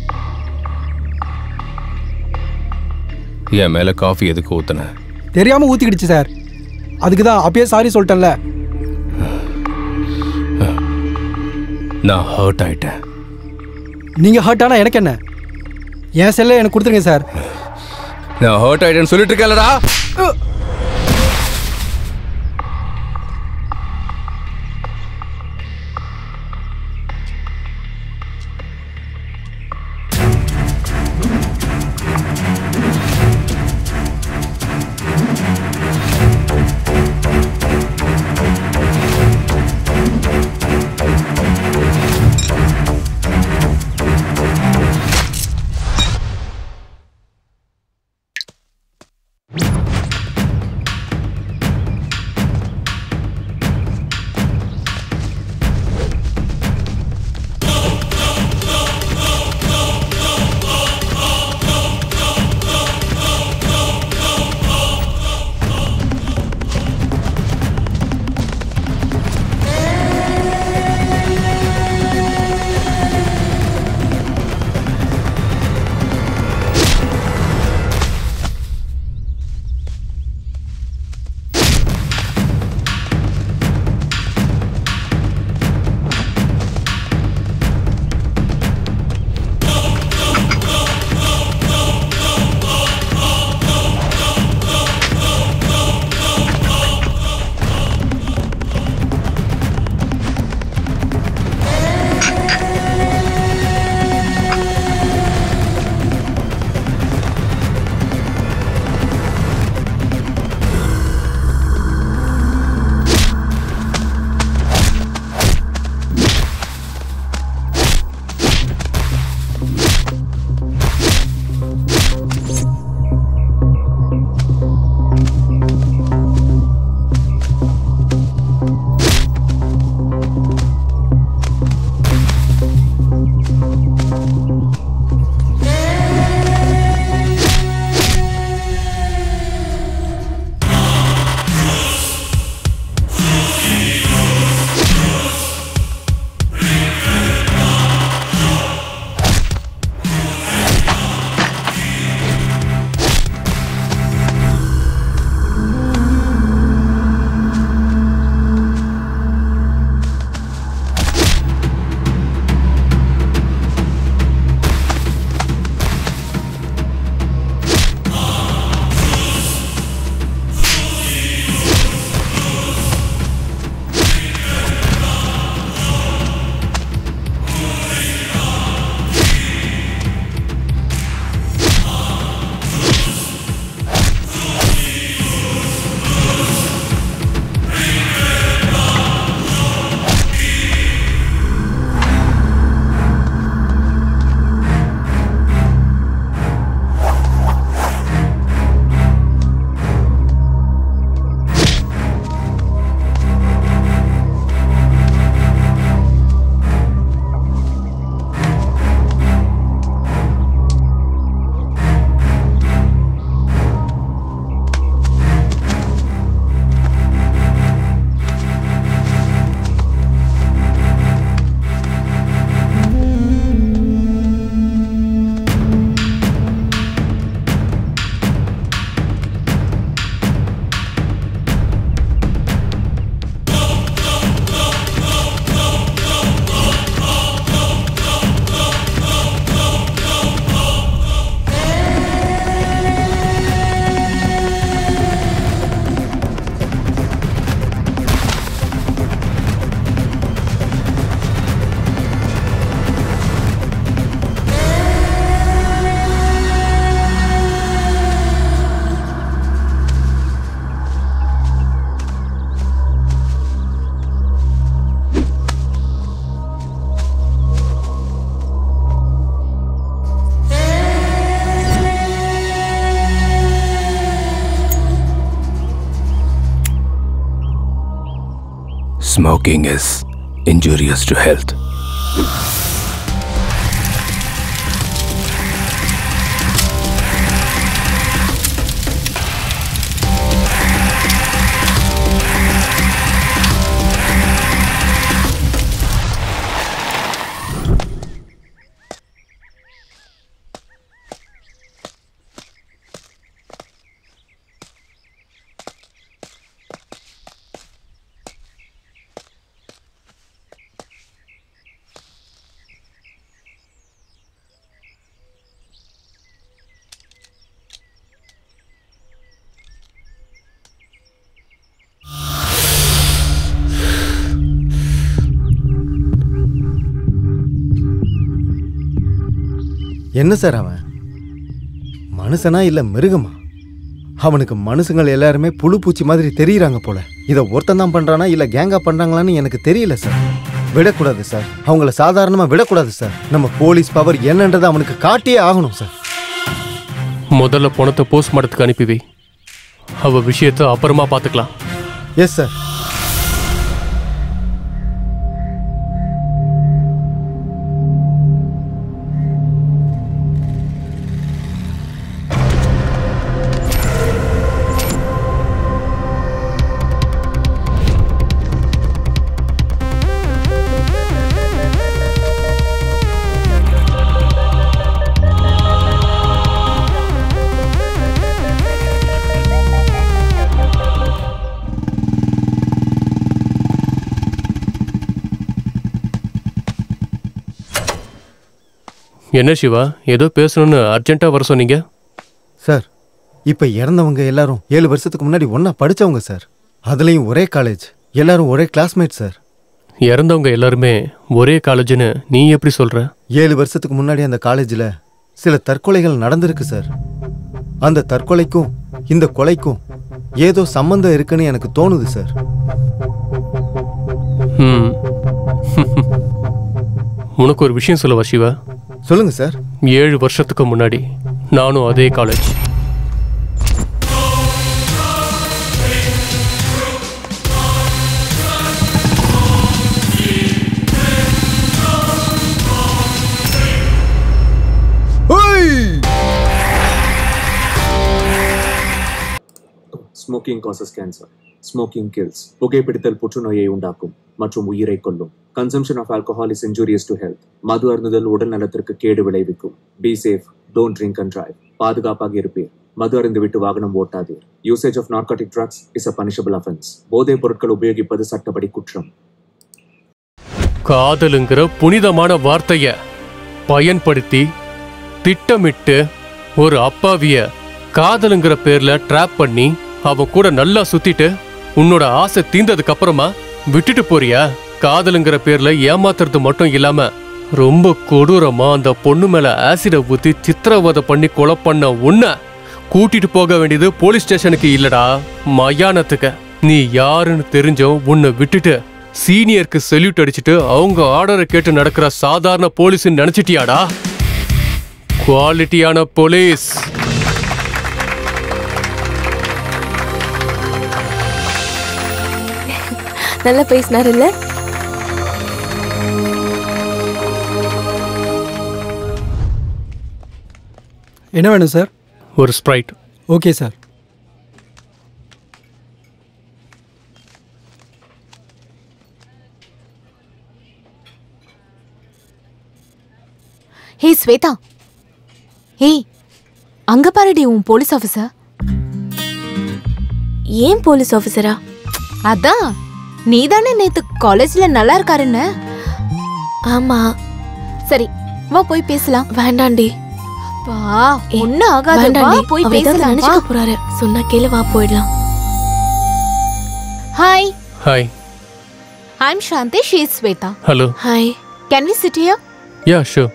என் மேலே காஃபி எதுக்கு ஊற்றுன? தெரியாமல் ஊற்றிக்கிடுச்சு சார். அதுக்கு தான் அப்பயே சாரி சொல்லிட்டேன்ல. நான் ஹர்ட் ஆயிட்டேன். நீங்க ஹர்ட் ஆனா எனக்கு என்ன? என் செல்லை எனக்கு கொடுத்துருங்க சார். நான் ஹர்ட் ஆயிட்டேன்னு சொல்லிட்டு இருக்கேன்லடா. Smoking is injurious to health. என்ன சார் அவன் மனுஷனா இல்ல மிருகமா? அவனுக்கு மனுஷங்கள் எல்லாருமே புழு பூச்சி மாதிரி தெரியுறாங்க போல. இதை ஒருத்தன் தான் பண்றானா இல்ல கேங்கா பண்றாங்களான்னு எனக்கு தெரியல சார். விடக்கூடாது சார், அவங்கள சாதாரணமா விடக்கூடாது சார். நம்ம போலீஸ் பவர் என்னன்றதை அவனுக்கு காட்டியே ஆகணும் சார். முதல்ல பணத்தை போஸ்ட்மார்ட்டத்துக்கு அனுப்பி வை. அவ விஷயத்தை அப்புறமா பார்த்துக்கலாம். Yes sir. என்ன சிவா, ஏதோ பேசணும்னு அர்ஜென்ட்டாக வர சொன்னீங்க? சார், இப்போ இறந்தவங்க எல்லாரும் 7 வருஷத்துக்கு முன்னாடி ஒன்றா படித்தவங்க சார். அதுலேயும் ஒரே காலேஜ், எல்லாரும் ஒரே கிளாஸ்மேட் சார். இறந்தவங்க எல்லாருமே ஒரே காலேஜ்னு நீ எப்படி சொல்கிற? 7 வருஷத்துக்கு முன்னாடி அந்த காலேஜில் சில தற்கொலைகள் நடந்திருக்கு சார். அந்த தற்கொலைக்கும் இந்த கொலைக்கும் ஏதோ சம்பந்தம் இருக்குன்னு எனக்கு தோணுது சார். உனக்கு ஒரு விஷயம் சொல்லவா சிவா? சொல்லுங்க சார். 7 வருஷத்துக்கு முன்னாடி நானும் அதே college. Smoking causes cancer. Smoking kills. புகைப்பிடித்தல் புற்றுநோயை உண்டாக்கும் மற்றும் உயிரை கொல்லும். Consumption of alcohol is injurious to health. மது அருந்துதல் உடல் நலத்திற்கு கேடு விளைவிக்கும். Be safe. Don't drink and drive. பாதுகாப்பாக இருப்பீர். மது அருந்துவிட்டு வாகனம் ஓட்டாதீர். Usage of narcotic drugs is a punishable offense. போதைப் பொருட்கள் உபயோகிப்பது சட்டப்படி குற்றம். காதலுங்கிற புனிதமான வார்த்தைய பயன்படுத்தி திட்டமிட்டு ஒரு அப்பாவிய காதலுங்கிற பேர்ல ட்ராப் பண்ணி அவன் கூட நல்லா சுத்திட்டு உன்னோட ஆசை தீர்ந்ததுக்கு அப்புறமா விட்டுட்டு போறியா? காதலுங்கிற பேர்ல ஏமாத்துறது மட்டும் இல்லாம ரொம்ப கொடூரமா அந்த பொண்ணு மேல ஆசிட ஊத்தி சித்திரவதை பண்ணி கொலை பண்ண உன்னை கூட்டிட்டு போக வேண்டியது போலீஸ் ஸ்டேஷனுக்கு இல்லடா, மயானத்துக்கு. நீ யாருன்னு தெரிஞ்சோம் உன்னை விட்டுட்டு சீனியருக்கு செல்யூட் அடிச்சுட்டு அவங்க ஆர்டரை கேட்டு நடக்கிற சாதாரண போலீஸ்ன்னு நினைச்சிட்டியாடா? குவாலிட்டியான போலீஸ். நல்லா பேசினார் இல்ல? என்ன வேணும் சார்? ஒரு Sprite. Okay sir. Hey Shweta, ஏய் அங்க பாருடி உன் போலீஸ் ஆஃபீஸர். ஏன் போலீஸ் ஆஃபீஸரா? அதான் நீதானே நேத்து காலேஜ்ல நல்லா இருக்காருன்னு. ஆமா. சரி வா போய் பேசலாம். வேண்டாண்டி. வா, ஒன்னும் ஆகாது, வா போய் பேசலாம். நினைச்சுக்க போறாரு, சொன்னா கேளு, வா போயிடலாம். Hi. Hi. I'm Shanti, she is Sweta. Hello. Hi. Can we sit here? Yeah, sure.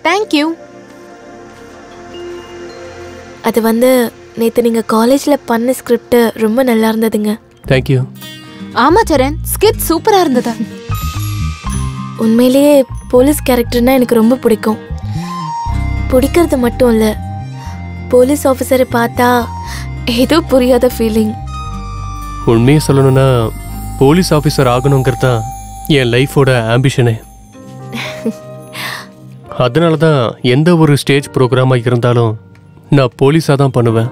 Thank you. அது வந்து நேத்து நீங்க காலேஜ்ல பண்ண ஸ்கிரிப்ட் ரொம்ப நல்லா இருந்ததுங்க. Thank you. ஆமா சரண், ஸ்கிரிப்ட் சூப்பரா இருந்தது. உண்மையிலேயே போலீஸ் கேரக்டர்னா எனக்கு ரொம்ப பிடிக்கும். பிடிக்கிறது மட்டும் இல்ல, போலீஸ் ஆஃபீஸரை பார்த்தா ஏதோ புரியாத ஃபீலிங். உண்மையை சொல்லணும்னா போலீஸ் ஆஃபீஸர் ஆகணுங்கிறது தான் என் லைஃபோட ஆம்பிஷனே. அதனால தான் எந்த ஒரு ஸ்டேஜ் ப்ரோக்ராமாக இருந்தாலும் நான் போலீஸாக தான் பண்ணுவேன்.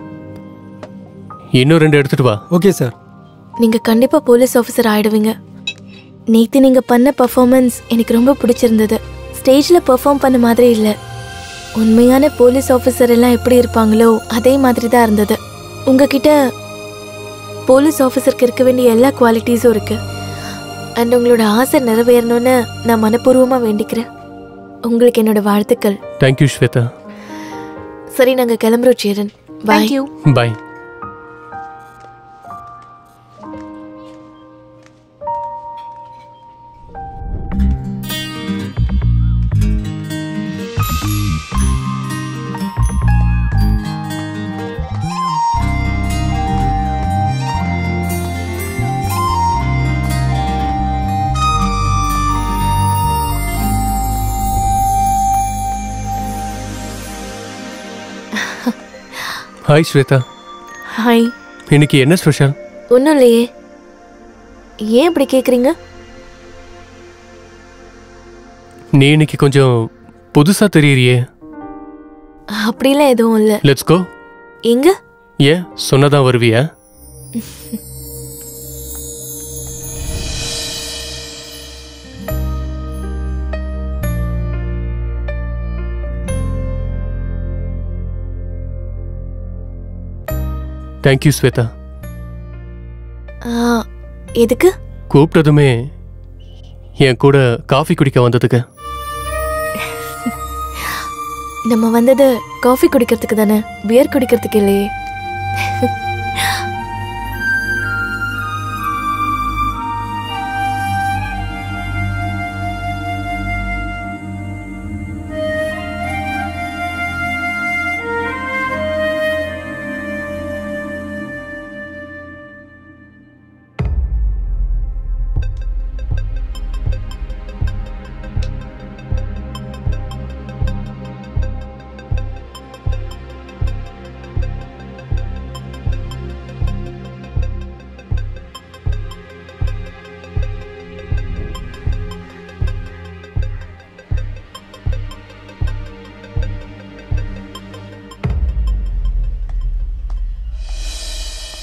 இன்னும் 2 எடுத்துட்டு வா. Okay sir. நீங்க கண்டிப்பா போலீஸ் ஆஃபீஸர் ஆயிடுவீங்க. நேத்து நீங்க பண்ண பர்ஃபார்மன்ஸ் எனக்கு ரொம்ப பிடிச்சிருந்தது. ஸ்டேஜ்ல பெர்ஃபார்ம் பண்ண மாதிரி இல்லை, உண்மையான போலீஸ் ஆஃபீஸர் எல்லாம் எப்படி இருப்பாங்களோ அதே மாதிரி தான் இருந்தது. உங்ககிட்ட போலீஸ் ஆஃபீஸருக்கு இருக்க வேண்டிய எல்லா குவாலிட்டிஸும் இருக்கு. அண்ட் உங்களோட ஆசை நிறைவேறணும்னு நான் மனப்பூர்வமாக வேண்டிக்கிறேன். உங்களுக்கு என்னோட வாழ்த்துக்கள். தேங்க்யூ ஸ்வேதா. சரி, நாங்கள் கிளம்புறோம் சேரன். பாய். பாய். ஹாய் ஸ்வேதா. ஹாய். இன்னைக்கு என்ன ஸ்பெஷல்? ஒன்றும் இல்லையே. ஏன் இப்படி கேட்குறீங்க? நீ இன்னைக்கு கொஞ்சம் புதுசா தெரியறியே. அப்படிலாம் எதுவும் இல்லை. Let's go. எங்க? ஏன் சொன்னதான் வருவியா? தேங்க்யூ ஸ்வேதா. எதுக்கு? கூப்பிட்டதுமே என் கூட காஃபி குடிக்க வந்ததுக்கு. நம்ம வந்தது காஃபி குடிக்கிறதுக்கு தானே, பியர் குடிக்கிறதுக்கு இல்லையே.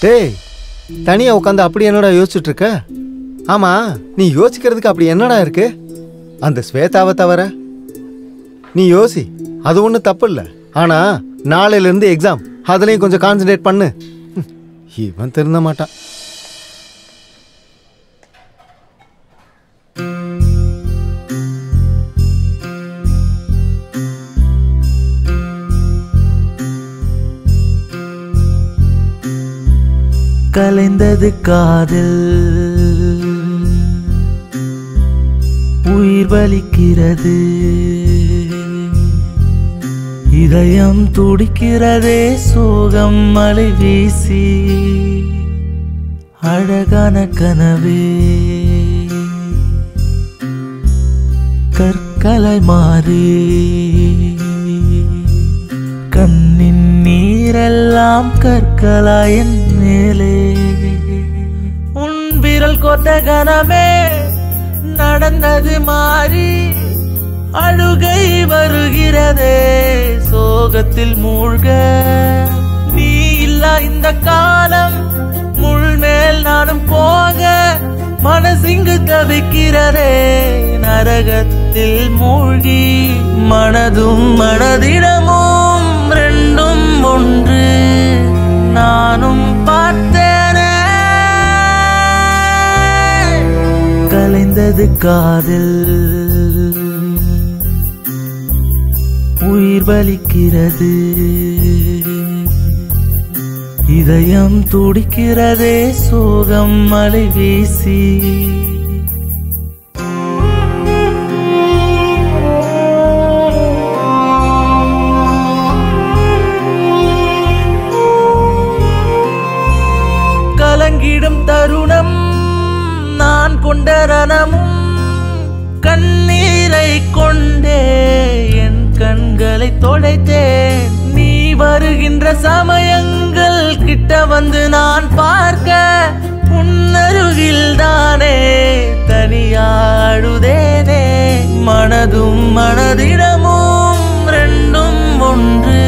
டேய், தனியாக உட்காந்து அப்படி என்னடா யோசிச்சுட்டு இருக்க? ஆமாம், நீ யோசிக்கிறதுக்கு அப்படி என்னடா இருக்கு? அந்த ஸ்வேதாவை தவிர நீ யோசி, அது ஒன்றும் தப்பு இல்லை. ஆனால் நாளையிலேருந்து எக்ஸாம், அதுலேயும் கொஞ்சம் கான்சன்ட்ரேட் பண்ணு. இவன் திருந்த மாட்டான். கலைந்தது காதல், உயிர் வலிக்கிறது, இதயம் துடிக்கிறதே, சோகம் மலை வீசி, அழகான கனவே கற்களை மாறி, கண்ணின் நீரெல்லாம் கற்களாயின் மேலே, உன் விரல் கொண்ட கனவே நடந்தது மாறி, அழுகை வருகிறதே, சோகத்தில் மூழ்க, நீ இல்லா இந்த காலம், முள்மேல் நானும் போக, மனசிங்கு தவிக்கிறதே, நரகத்தில் மூழ்கி, மனதும் மனதிடமும் ரெண்டும் ஒன்று, நானும் பார்த்தேனே. கலைந்தது காதல், உயிர் வலிக்கிறது, இதயம் துடிக்கிறதே, சோகம் மலை வீசி. கலங்கிடும் தருணம், நான் கொண்ட ரணமும், கண்ணீரை கொண்டே என் கண்களை தொலைத்தேன். நீ வருகின்ற சமயங்கள் கிட்ட வந்து நான் பார்க்க, உன்னருகில் தானே தனியாடுதேனே, மனதும் மனதிடமும் ரெண்டும் ஒன்று,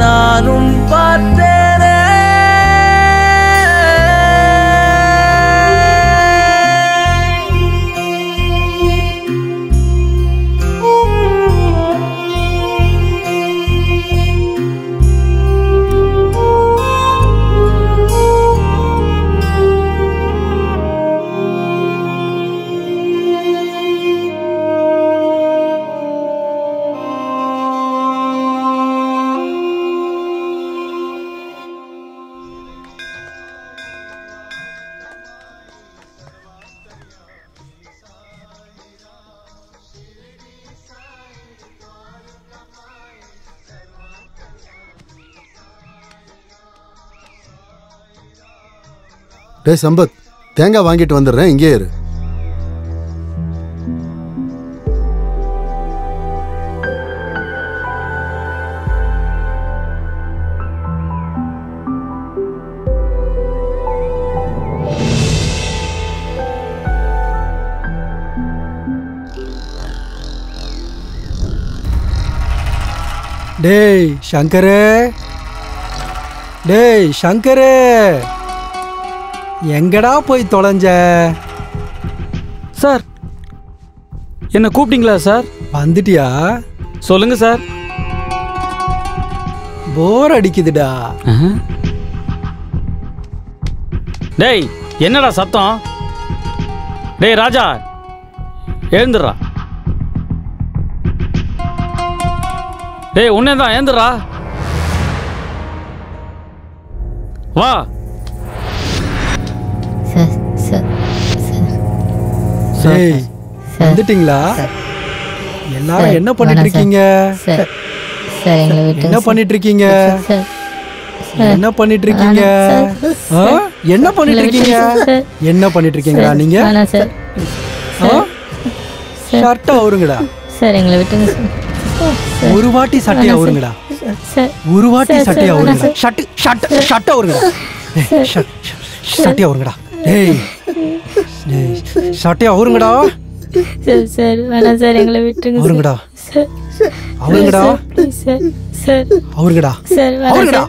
நானும் பார்த்தேனே. டே சம்பத், தேங்காய் வாங்கிட்டு வந்துடுறேன், இங்கே இரு. டேய் சங்கரு, டேய் சங்கரு, எங்கடா போய் தொலைஞ்ச? சார் என்ன கூப்பிட்டீங்களா சார்? வந்துட்டியா? சொல்லுங்க சார். போர் அடிக்குதுடா. டேய் என்னடா சத்தம்? டேய் ராஜா எழுந்துடுறா. டேய் உன்னே தான் எழுந்துடுறா. வா. டேய் வந்துட்டீங்களா? எல்லாரும் என்ன பண்ணிட்டு இருக்கீங்க? என்ன பண்ணிட்டு இருக்கீங்க? என்ன பண்ணிட்டு இருக்கீங்க? என்ன பண்ணிட்டு இருக்கீங்க? என்ன பண்ணிட்டு இருக்கீங்களா நீங்க? ஷர்ட்டை அவருங்கடா. சார் எங்களை விட்டுங்க சார். ஒரு வாட்டி சட்டையை அவருங்கடா. ஒரு வாட்டி சட்டையை அவருங்கடா. ஷர்ட்டை அவருங்கடா. சட்டையை அவருங்கடா. டேய் சட்டையை அவருங்கடா. சார் சார் வேணாம் சார் எங்களை விட்டுருங்க அவருங்கடா. அவருங்கடா. சார் அவருங்கடா. சார் அவருங்கடா.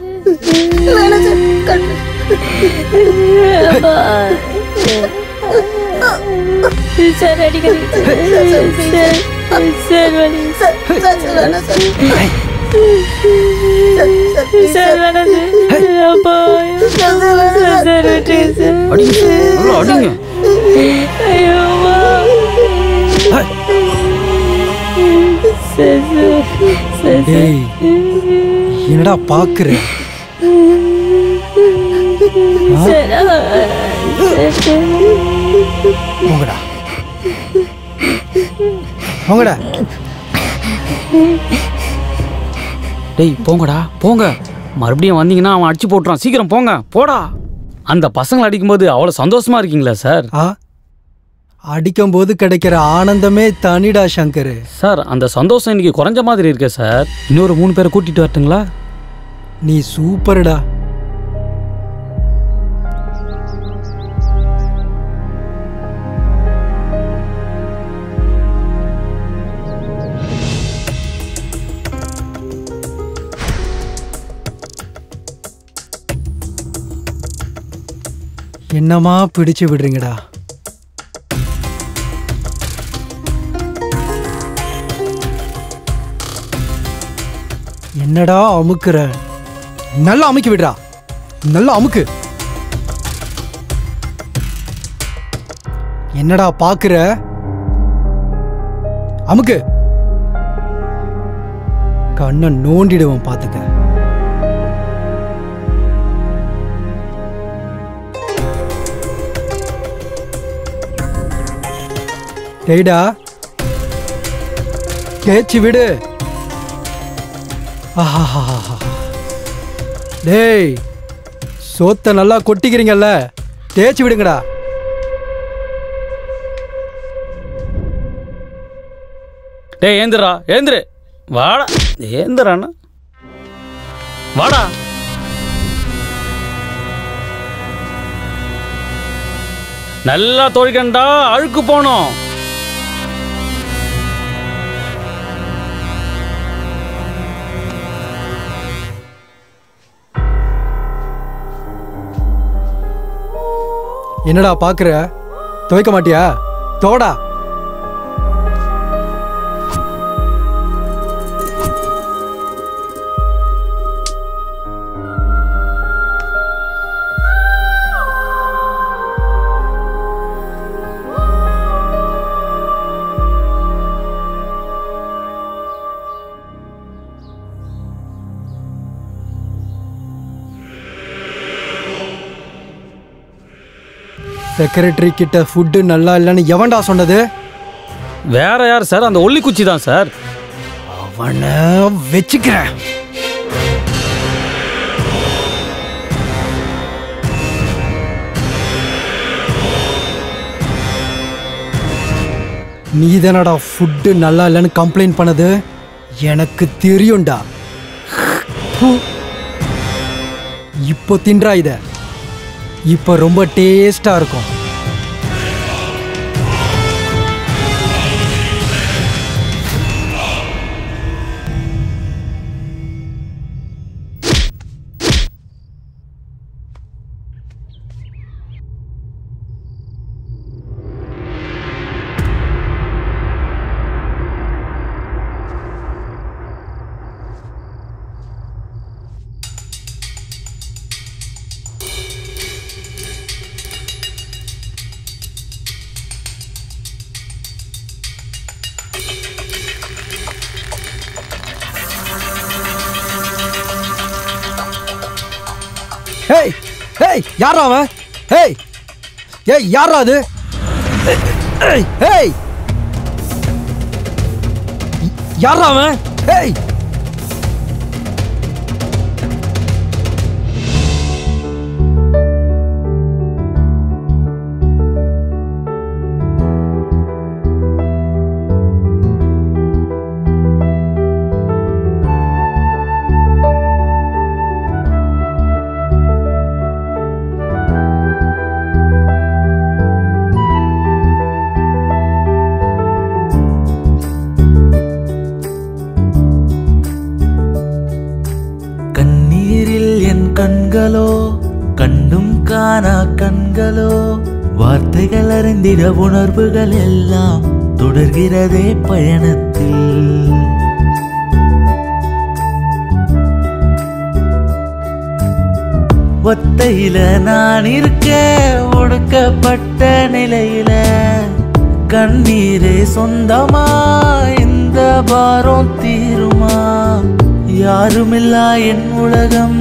சார் அடிக்கடி சார் வலி சார் வேணாம் சார். அப்பா சார் விட்டுருங்க சார். ஐயோ டேய் என்னடா பாக்குற? போங்கடா போங்கடா. டேய் போங்கடா போங்க. மறுபடியும் வந்தீங்கன்னா அவன் அடிச்சு போட்டுறான். சீக்கிரம் போங்க போடா. அந்த பசங்களை அடிக்கும்போது அவ்வளோ சந்தோஷமா இருக்கீங்களா சார்? அடிக்கும் போது கிடைக்கிற ஆனந்தமே தனிடா சங்கர். சார் அந்த சந்தோஷம் இன்னைக்கு குறைஞ்ச மாதிரி இருக்கு சார். இன்னொரு 3 பேரை கூட்டிட்டு வரட்டுங்களா? நீ சூப்பர்டா. என்னமா பிடிச்சு விடுறீங்கடா. என்னடா அமுக்குற? நல்லா அமுக்கி விடுறா. நல்லா அமுக்கு. என்னடா பாக்குற? அமுக்கு. கண்ணை நோண்டிடுவோம் பாத்துக்க. டேய்டா கேச்சு விடு. டேய் சோத்த நல்லா கொட்டிக்கிறீங்கல்ல, தேய்ச்சி விடுங்கடா. டேய் ஏந்திரா ஏந்திரு. வாடா ஏந்திரானா வாடா. நல்லா தோழிக்கண்டா அழுக்கு போனோம். என்னடா பாக்குற? துவைக்க மாட்டியா? தோடா. செக்ரட்டரி கிட்ட ஃபுட்டு நல்லா இல்லைன்னு எவன்டா சொன்னது? வேற யார் சார்? அந்த ஒல்லி குச்சி தான் சார். அவனை வச்சுக்கிறேன். நீ தானடா ஃபுட்டு நல்லா இல்லைன்னு கம்ப்ளைண்ட் பண்ணது? எனக்கு தெரியும்டா. இப்போ தின்றா இத. இப்போ ரொம்ப டேஸ்டா இருக்கும். ஏய் யாரா அவன்? ஏய் ஏய் யாரா அது? ஏய் ஏய் யாரா அவன்? ஏய் கண்களோ கண்டும் காணா கண்களோ வார்த்தைகள் அறிந்திட உணர்வுகள் எல்லாம் தொடர்கிறதே பயணத்தில். ஒத்தையில நான் இருக்க ஒடுக்கப்பட்ட நிலையில கண்ணீரே சொந்தமா இந்த பாரம் தீருமா? யாருமில்லா என் உலகம்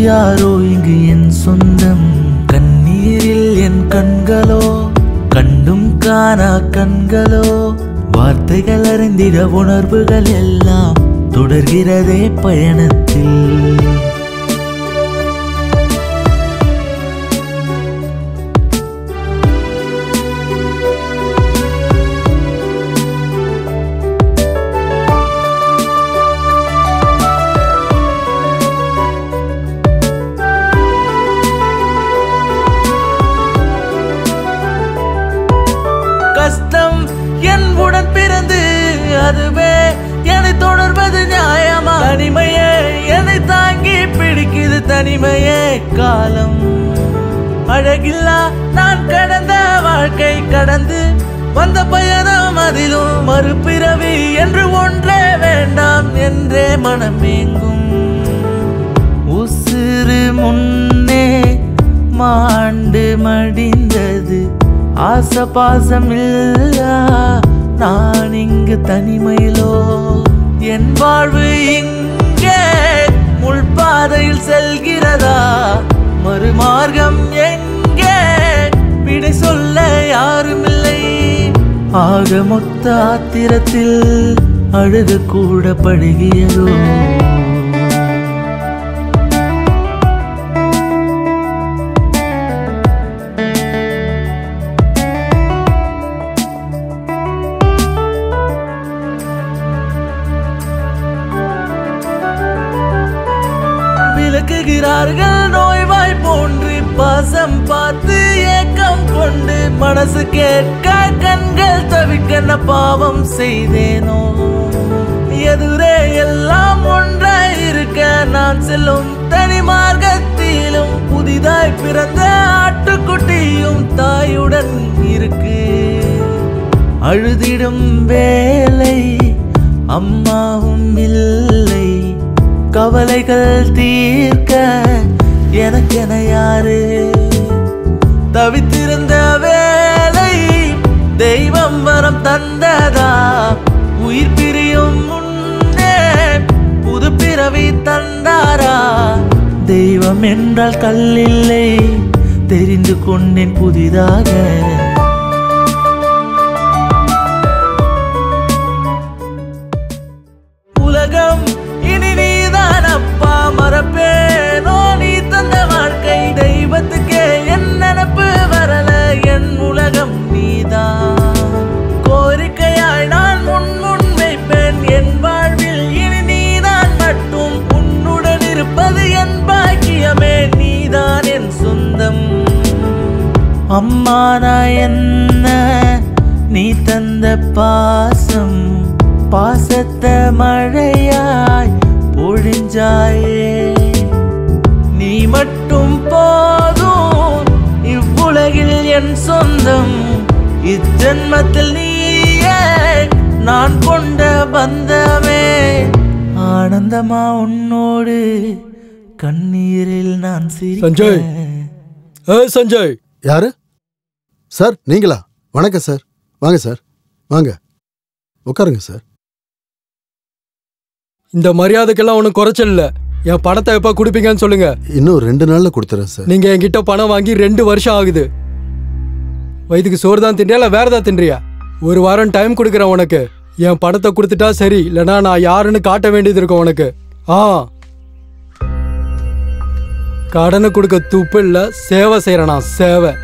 யாரோ இங்கு என் சொந்தம். கண்ணீரில் என் கண்களோ கண்டும் காணா கண்களோ வார்த்தைகள் அறிந்திட உணர்வுகள் எல்லாம் தொடர்கிறதே பயணத்தில். கஷ்டம் என் உடன் பிறந்து அதுவே என்னை தொடர்வது நியாயமா? தனிமையே என்னை தாங்கி பிடிக்குது தனிமையே காலம். அழகில்லா நான் கடந்த வாழ்க்கை கடந்து வந்த பயணம் அதிலும் மறுபிறவி என்று ஒன்றே வேண்டாம் என்றே மனமேங்கும். உசிறு முன்னே மாண்டு மடிந்தது ஆசை பாசம் இல்லா நான் இங்கு தனிமையிலோ. என் வாழ்வு இங்கே முள்பாதையில் செல்கிறதா? மறுமார்க்கம் எங்கே? விடை சொல்ல யாருமில்லை. ஆக மொத்த ஆத்திரத்தில் அழுக கூட பழகியதோ. விளக்குகிறார்கள் நோய்வாய் போன்று பாசம் பார்த்து ஏக்கம் கொண்டு மனசு கேட்க கண்கள் தவிக்க பாவம் செய்தேனோ. எதுரே எல்லாம் ஒன்றாய் இருக்க நான் செல்லும் தனி மார்க்கத்திலும் புதிதாய் பிறந்த ஆட்டுக்குட்டியும் தாயுடன் இருக்கு. அழுதிடும் வேலை அம்மாவும் இல்லை. கவலைகள் தீர்க்க எனக்கென யாரு? தவித்திருந்த வேலை தெய்வம் வரம் தந்ததா? உயிர் பிரியும் முன்னே புது பிறவி தந்தாரா? தெய்வம் என்றால் கல்லில்லை தெரிந்து கொண்டேன் புதிதாக. உலகம் இனி நீதான் அப்பா மறப்பேனோ நீ தந்த வாழ்க்கை. தெய்வத்துக்கே என் நினப்பு வரல என் உலகம் நீதான். கோரிக்கையாய் நான் முன் வைப்பேன் என் வாழ்வில் இனி நீதான் மட்டும். உன்னுடன் இருப்பது என் பாக்கியமே நீதான் என் சொந்தம். அம்மா நான் என்ன நீ தந்த பாசம் பாசத்தை மழையாய் பொழிஞ்சாயே. நீ மட்டும் போதும் இவ்வுலகில் என் சொந்தம். இஜென்மத்தில் நீயே நான் கொண்ட பந்தமே. ஆனந்தமா உன்னோடு கண்ணீரில் நான் சஞ்சய். சஞ்சய் யாரு சார்? நீங்களா? வணக்கம் சார். வாங்க சார், வாங்க உட்காருங்க சார். இந்த மரியாதைக்கெல்லாம் ஒன்றும் குறைச்சல் இல்லை. என் பணத்தை எப்ப கொடுப்பீங்கன்னு சொல்லுங்க. இன்னும் 2 நாள்ல கொடுத்துறேன் சார். நீங்க என்கிட்ட பணம் வாங்கி 2 வருஷம் ஆகுது. வயிற்றுக்கு சோறு தான் தின்றியா இல்லை வேற ஏதாவது தின்றியா? 1 வாரம் டைம் கொடுக்குறேன் உனக்கு. என் பணத்தை கொடுத்துட்டா சரி, இல்லைனா நான் யாருன்னு காட்ட வேண்டியது இருக்கும் உனக்கு. கடனை கொடுக்க துப்பு இல்லை, சேவை செய்யறேன் நான், சேவை.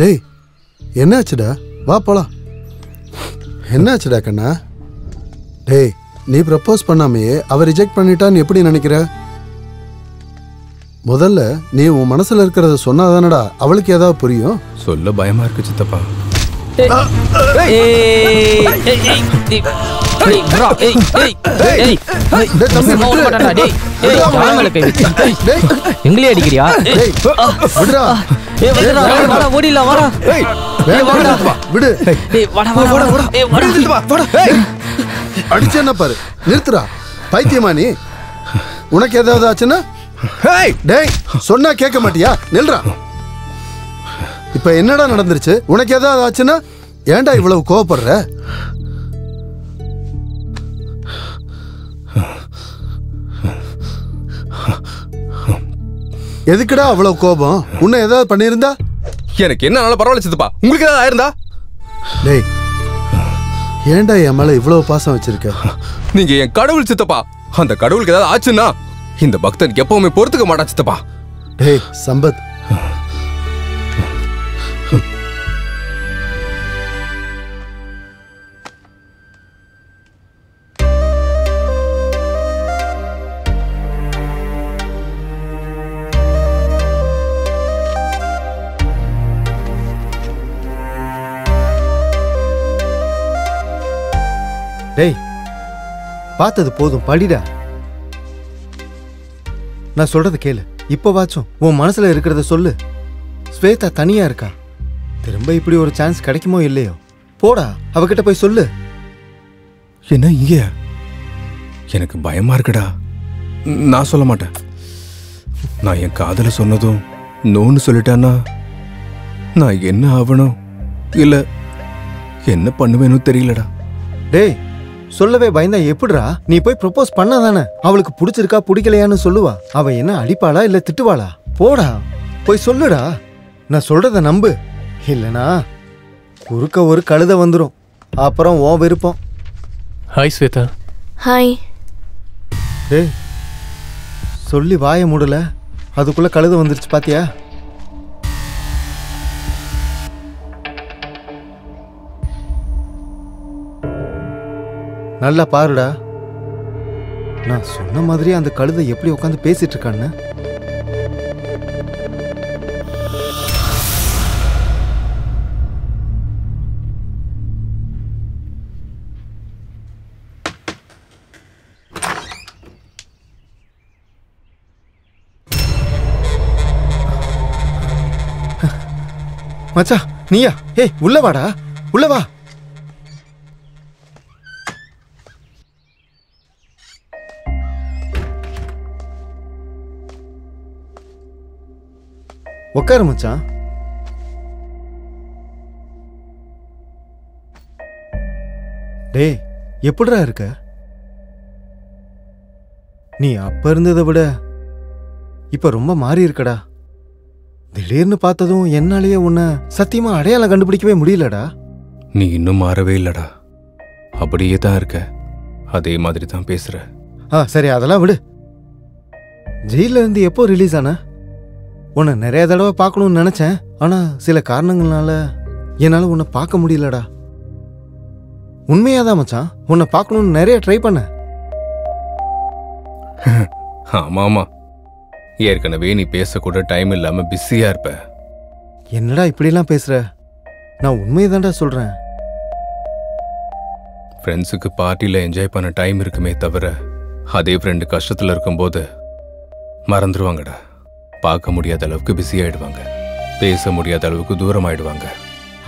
டேய் என்னாச்சுடா? வா போலாம். என்னாச்சுடா கண்ணா? டேய் நீ ப்ரப்போஸ் பண்ணாமையே அவ ரிஜெக்ட் பண்ணிட்டான்னு எப்படி நினைக்கிற? முதல்ல நீ உன் மனசுல இருக்கிறத சொன்னாதானடா அவளுக்கு ஏதாவது புரியும். சொல்ல பயமா இருக்கு சித்தப்பா. எங்களே அடிக்கிறியா? அடிச்சேன்னா பாரு, நிறுத்துறா. பைத்தியமா நீ? உனக்கு ஏதாவது ஆச்சுன்னா? டேய் சொன்னா கேட்க மாட்டியா? நில்றா. இப்ப என்னடா நடந்துருச்சு? உனக்கு ஏதாவது ஆச்சுன்னா ஏன்டா இவ்வளவு கோவப்படுற? எதுக்குடா அவ்வளவு கோபம்? உன்னை ஏதாவது பண்ணியிருந்தா? எனக்கு என்ன பரவாயில்ல சித்தப்பா, உங்களுக்கு ஏதாவது ஆயிருந்தா? டேய் ஏன்டா என் மேல இவ்வளவு பாசம் வச்சிருக்க? நீங்க என் கடவுள் சித்தப்பா. அந்த கடவுளுக்கு ஏதாவது ஆச்சுன்னா இந்த பக்தனுக்கு எப்பவுமே பொறுத்துக்க மாட்டா சித்தப்பா. டேய் சம்பத், டேய் பார்த்தது போதும், படிடா. நான் சொல்றத கேளு. இப்போவாச்சும் உன் மனசுல இருக்கிறத சொல்லு. ஸ்வேதா தனியா இருக்கா. திரும்ப இப்படி ஒரு சான்ஸ் கிடைக்குமோ இல்லையோ, போடா அவகிட்ட போய் சொல்லு. என்ன இங்க? எனக்கு பயமா இருக்குடா. நான் சொல்ல மாட்டேன். நான் என் காதல சொன்னதும் நோன்னு சொல்லிட்டான்னா நான் என்ன ஆகணும் இல்ல என்ன பண்ணுவேன்னு தெரியலடா. டேய் சொல்லவே பயந்தா எப்படிடா? நீ போய் ப்ரொபோஸ் பண்ணாதானே அவளுக்கு பிடிச்சிருக்கா பிடிக்கலையான்னு சொல்லுவா. அவ என்ன அடிப்பாளா இல்ல திட்டுவாளா? போடா போய் சொல்லுடா. நான் சொல்றத நம்பு, இல்லனா குறுக்க ஒரு கழுத வந்துடும். அப்புறம் உன் விருப்பம். ஹாய் ஸ்வேதா. ஹாய். டேய் சொல்லி வாய மூடல, அதுக்குள்ள கழுத வந்துருச்சு பாத்தியா? நல்லா பாருடா. நான் சொன்ன மாதிரி அந்த கழுதை எப்படி உட்காந்து பேசிட்டு இருக்கான்னு. மச்சா நீயா? ஏய் உள்ள வாடா, உள்ள வா. உட்காரு மச்சான். டேய் எப்படிடா இருக்க? நீ அப்ப இருந்ததை விட இப்ப ரொம்ப மாறி இருக்கடா. திடீர்னு பார்த்ததும் என்னாலேயே உன்னை சத்தியமா அடையாளம் கண்டுபிடிக்கவே முடியலடா. நீ இன்னும் மாறவே இல்லடா. அப்படியே தான் இருக்க. அதே மாதிரி தான் பேசுற. சரி அதெல்லாம் விடு. ஜெயில இருந்து எப்போ ரிலீஸ் ஆன? உன்னை நிறைய தடவை பார்க்கணும்னு நினைச்சேன். ஆனா சில காரணங்களால என்னால உன்னை பார்க்க முடியலடா. உண்மையாதான் மச்சான், உன்னை பார்க்கணும்னு நிறைய ட்ரை பண்ண. ஆமாமா, ஏற்கனவே நீ பேசக்கூட டைம் இல்லாம பிஸியா இருப்ப. என்னடா இப்படிலாம் பேசுற? நான் உண்மையதான்டா சொல்றேன். ஃப்ரெண்ட்ஸுக்கு பார்ட்டியில் என்ஜாய் பண்ண டைம் இருக்குமே தவிர அதே ஃப்ரெண்டு கஷ்டத்தில் இருக்கும்போது மறந்துடுவாங்கடா. பார்க்க முடியாத அளவுக்கு பிஸி ஆயிடுவாங்க. பேச முடியாத அளவுக்கு தூரம் ஆயிடுவாங்க.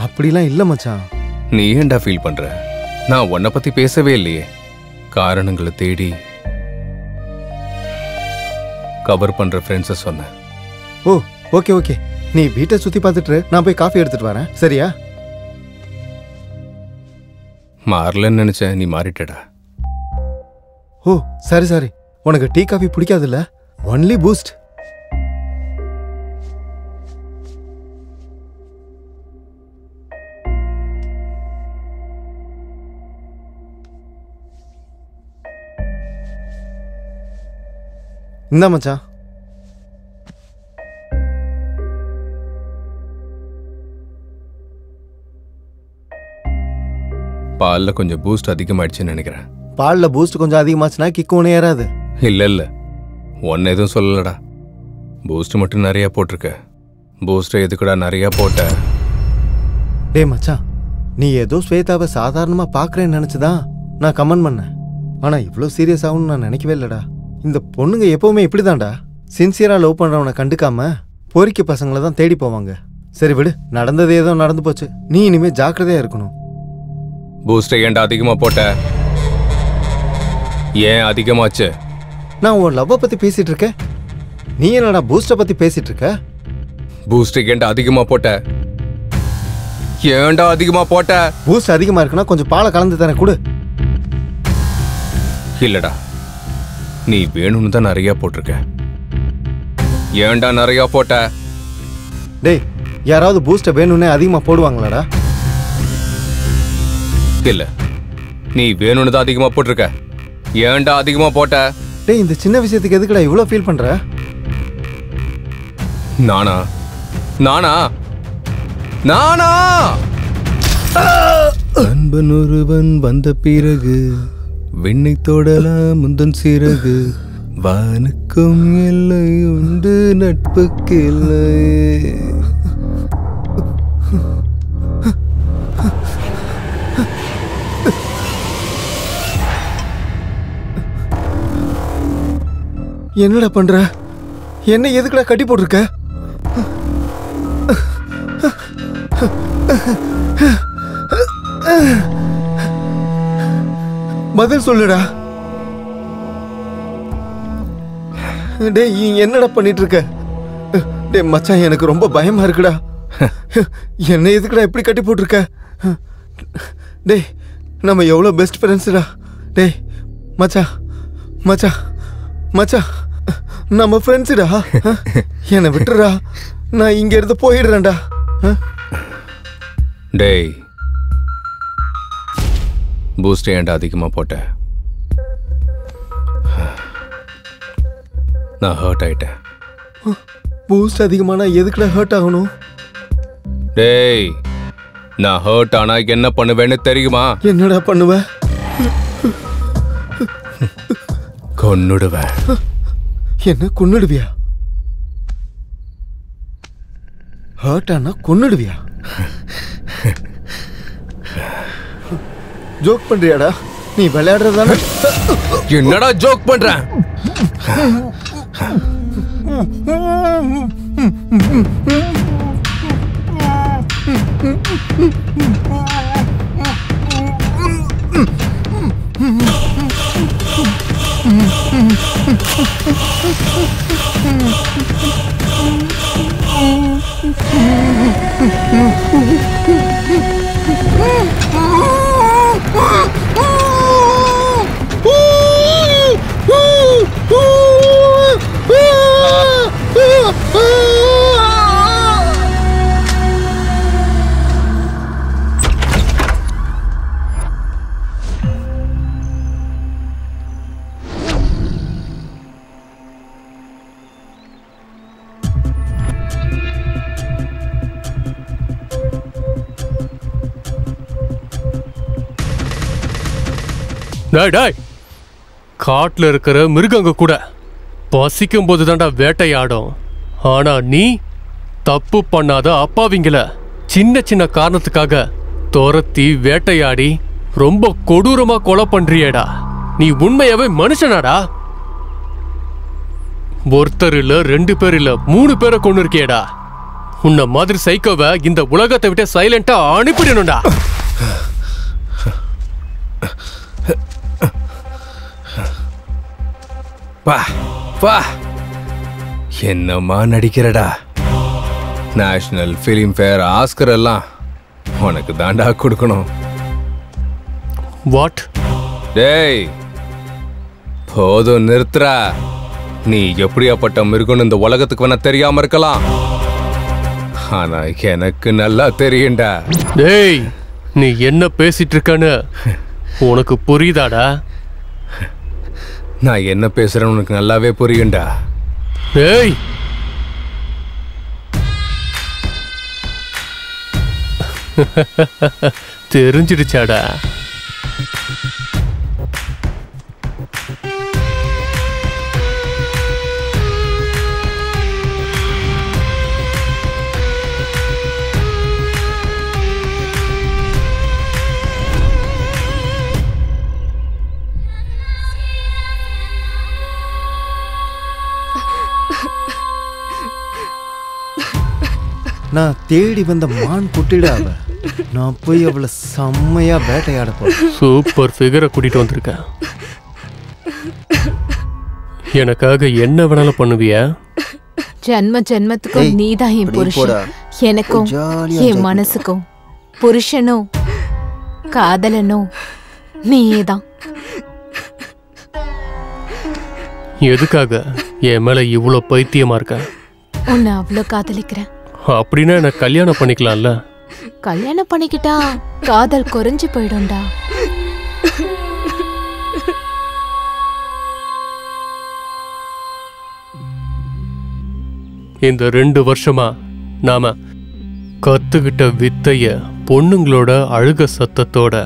அப்படிலாம் இல்லை மச்சான். நீ ஏன்டா ஃபீல் பண்ற? நான் உன்னை பத்தி பேசவே இல்லையே. காரணங்களை தேடி கவர் பண்ற ஃப்ரெண்ட்ஸை சொன்னேன். ஓ ஓகே ஓகே, நீ வீட்டை சுத்தி பார்த்துட்டு நான் போய் காஃபி எடுத்துட்டு வரேன், சரியா? மாறலன்னு நினைச்சேன், நீ மாறிட்டடா. ஓ சரி சரி, உனக்கு டீ காஃபி பிடிக்காதுல்ல? Only Boost. இந்த மச்சான், பாலில் கொஞ்சம் பூஸ்ட் அதிகமாயிடுச்சுன்னு நினைக்கிறேன். பாலில் பூஸ்ட் கொஞ்சம் அதிகமாச்சுன்னா கிக்கு ஒன்று ஏறாது. இல்லை இல்லை, ஒன்று எதுவும் சொல்லலடா. பூஸ்ட் மட்டும் நிறையா போட்டிருக்க. பூஸ்ட்டை எதுக்குடா நிறையா போட்ட? டே மச்சான், நீ ஏதோ ஸ்வேதாவை சாதாரணமாக பார்க்குறேன்னு நினச்சிதான் நான் கமெண்ட் பண்ணேன். ஆனால் இவ்வளோ சீரியஸ் ஆகும்னு நான் நினைக்கவே இல்லைடா. இந்த பொண்ணுங்க எப்பவுமே இப்படிதான்டா, சின்சியராக லவ் பண்ணுறவனை கண்டுக்காம பொறிக்க பசங்களை தான் தேடி போவாங்க. சரி விடு, நடந்தது ஏதோ நடந்து போச்சு. நீ இனிமேல் ஜாக்கிரதையாக இருக்கணும். பூஸ்ட்டை ஏன்டா அதிகமாக போட்ட? ஏன் அதிகமாச்சு? நான் உன் லவ்வை பற்றி பேசிட்டு இருக்கேன், நீ என்னடா பூஸ்ட்டை பற்றி பேசிட்டு இருக்க? பூஸ்ட்டை ஏன்டா அதிகமாக போட்ட? ஏன்டா அதிகமாக போட்ட? பூஸ்ட் அதிகமாக இருக்குன்னா கொஞ்சம் பாலை கலந்து தரேன், கொடு. இல்லடா, நீ வேணும்னு தான் நிறையா போட்டிருக்க. ஏன்டா நிறையா போட்ட? டேய், யாராவது பூஸ்ட்டை வேணும்னே அதிகமாக போடுவாங்களாடா? இல்ல, நீ வேணும்னு தான் அதிகமாக போட்டிருக்க. ஏன்டா அதிகமாக போட்ட? டேய், இந்த சின்ன விஷயத்துக்கு எதுக்குடா இவ்வளோ ஃபீல் பண்ற? நானா நானா நானா அன்பன் ஒருவன் வந்த பிறகு விண்ணை தொடலாம் முந்தன் சிறகு, வானுக்கும் எல்லை உண்டு நட்புக்கு இல்லை. என்னடா பண்ற? என்ன எதுக்குடா கட்டி போட்டிருக்க? பதில் சொல்லுடா. டேய், என்னடா பண்ணிட்டு இருக்க? டேய் மச்சான், எனக்கு ரொம்ப பயமா இருக்குடா. என்ன எதுக்குடா எப்படி கட்டி போட்டிருக்க? டேய், நம்ம எவ்வளோ பெஸ்ட் ஃப்ரெண்ட்ஸ்டா. டேய் மச்சான் மச்சான் மச்சான், நம்ம ஃப்ரெண்ட்ஸுடா. என்னை விட்டுறா, நான் இங்க இருந்து போயிடுறேன்டா. டேய், பூஸ்ட் ஏன்டா அதிகமாக போட்ட? நான் ஹர்ட் ஆயிட்டேன். பூஸ்ட் அதிகமானா எதுக்குடா ஹர்ட் ஆகணும்? டேய், நான் ஹர்ட் ஆனா என்ன பண்ணுவேன்னு தெரியுமா? என்னடா பண்ணுவ? கொன்னுடுவேன். என்ன கொன்னுடுவியா? ஹர்ட் ஆனா கொன்னுடுவியா? ஜோக் பண்றியாடா? நீ விளையாடுறதானே? என்னடா ஜோக் பண்றேன்? டேய் டேய், காட்டுல இருக்கிற மிருகங்க கூட பசிக்கும் போது தாண்டா வேட்டையாடும். ஆனா நீ தப்பு பண்ணாத அப்பாவிங்கள சின்ன சின்ன காரணத்துக்காக துரத்தி வேட்டையாடி ரொம்ப கொடூரமா கொலை பண்றியேடா. நீ உண்மையாவே மனுஷனாடா? ஒருத்தர் இல்ல, 2 பேர் இல்ல, 3 பேரை கொண்டு இருக்கியேடா. உன்ன மாதிரி சைக்கோவை இந்த உலகத்தை விட்டு சைலண்டா அனுப்பிடணும்டா. வா வா, என்னம்மா நடிக்கிறடா. நேஷனல் ஃபிலிம் ஃபேர், ஆஸ்கர் எல்லாம் உனக்கு தாண்டா கொடுக்கணும். வாட்? டேய் போதும், நிறுத்துறா. நீ எப்படியாப்பட்ட மிருகம்னு இந்த உலகத்துக்கு வேணா தெரியாம இருக்கலாம், ஆனா எனக்கு நல்லா தெரியும்டா. டேய், நீ என்ன பேசிட்டு இருக்கன்னு உனக்கு புரியுதாடா? நான் என்ன பேசுறேன்னு உனக்கு நல்லாவே புரியும்டா. டேய், தெரிஞ்சிடுச்சாடா? நான் தேடி வந்த மான் குட்டிடாவ. நான் போய் அவளை செம்மையா வேட்டையாட போறேன். சூப்பர் ஃபிகரை கூட்டிட்டு வந்திருக்கேன். எனக்காக என்ன வேணாலும் பண்ணுவியா? ஜென்மத்துக்கும் நீதான் என் புருஷன். எனக்கும் என் மனசுக்கும் புருஷனும் காதலனும் நீதான். எதுக்காக என் மேல இவ்வளோ பைத்தியமா இருக்க? உன்னை அவ்வளோ காதலிக்கிறேன். அப்படின்னா என்ன கல்யாணம் பண்ணிக்கலாம்ல? கல்யாணம் பண்ணிக்கிட்டா காதல் குறைஞ்சு போயிடும்டா. இந்த 2 வருஷமா நாம கத்துக்கிட்ட வித்தைய பொண்ணுங்களோட அழுக சத்தத்தோட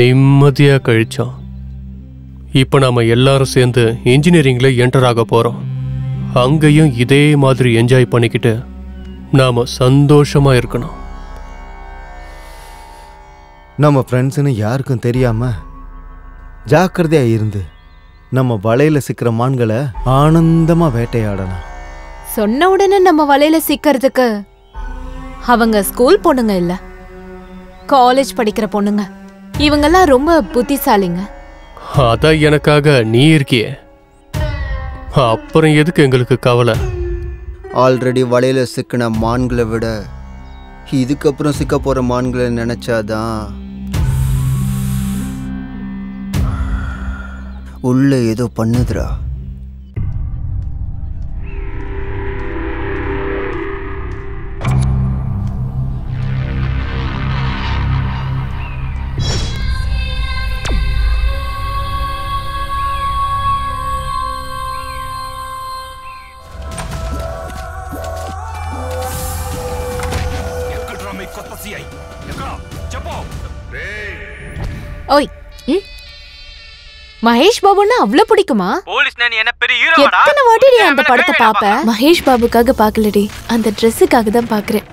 நிம்மதியா கழிச்சோம். இப்ப நாம எல்லாரும் சேர்ந்து இன்ஜினியரிங்ல என்டர் ஆக போறோம். அங்கேயும் இதே மாதிரி என்ஜாய் பண்ணிக்கிட்டு நாம சந்தோஷமா இருக்கணும். நம்ம ஃப்ரெண்ட்ஸ்னு யாருக்கும் தெரியாம ஜாக்கிரதையா இருந்து நம்ம வலையில சிக்கிற மான்களை ஆனந்தமா வேட்டையாடலாம். சொன்ன உடனே நம்ம வலையில சிக்கிறதுக்கு அவங்க ஸ்கூல் பொண்ணுங்க இல்ல, காலேஜ் படிக்கிற பொண்ணுங்க. இவங்கெல்லாம் ரொம்ப புத்திசாலிங்க. அதான் எனக்காக நீ இருக்கியே, அப்புறம் எதுக்கு எங்களுக்கு கவலை? ஆல்ரெடி வலையில சிக்கின மான்களை விட இதுக்கப்புறம் சிக்க போற மான்களை நினைச்சாதான் உள்ள ஏதோ பண்ணுதுரா. ஓய், மகேஷ் பாபுன்னா அவ்வளவு பிடிக்குமா? எத்தனை வாட்டி நீ அந்த படத்தை பாப்ப? மகேஷ் பாபுக்காக பார்க்கலடி, அந்த ட்ரெஸ்ஸுக்காக தான் பார்க்குறேன்.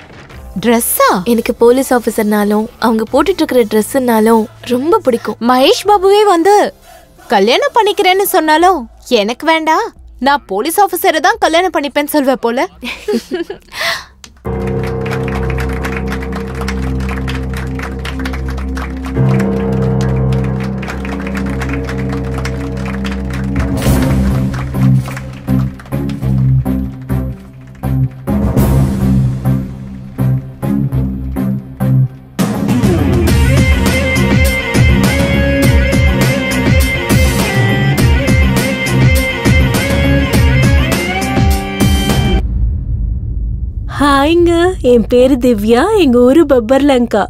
ட்ரெஸ்ஸா? எனக்கு போலீஸ் ஆஃபீஸர்னாலும் அவங்க போட்டுட்டு இருக்கிற ட்ரெஸ்ஸுனாலும் ரொம்ப பிடிக்கும். மகேஷ் பாபுவே வந்து கல்யாணம் பண்ணிக்கிறேன்னு சொன்னாலும் எனக்கு வேண்டாம், நான் போலீஸ் ஆஃபீஸரை தான் கல்யாணம் பண்ணிப்பேன்னு சொல்வ போல. ஹாய்ங்க, என் பேரு திவ்யா. எங்க ஊரு பப்பர்லங்கா.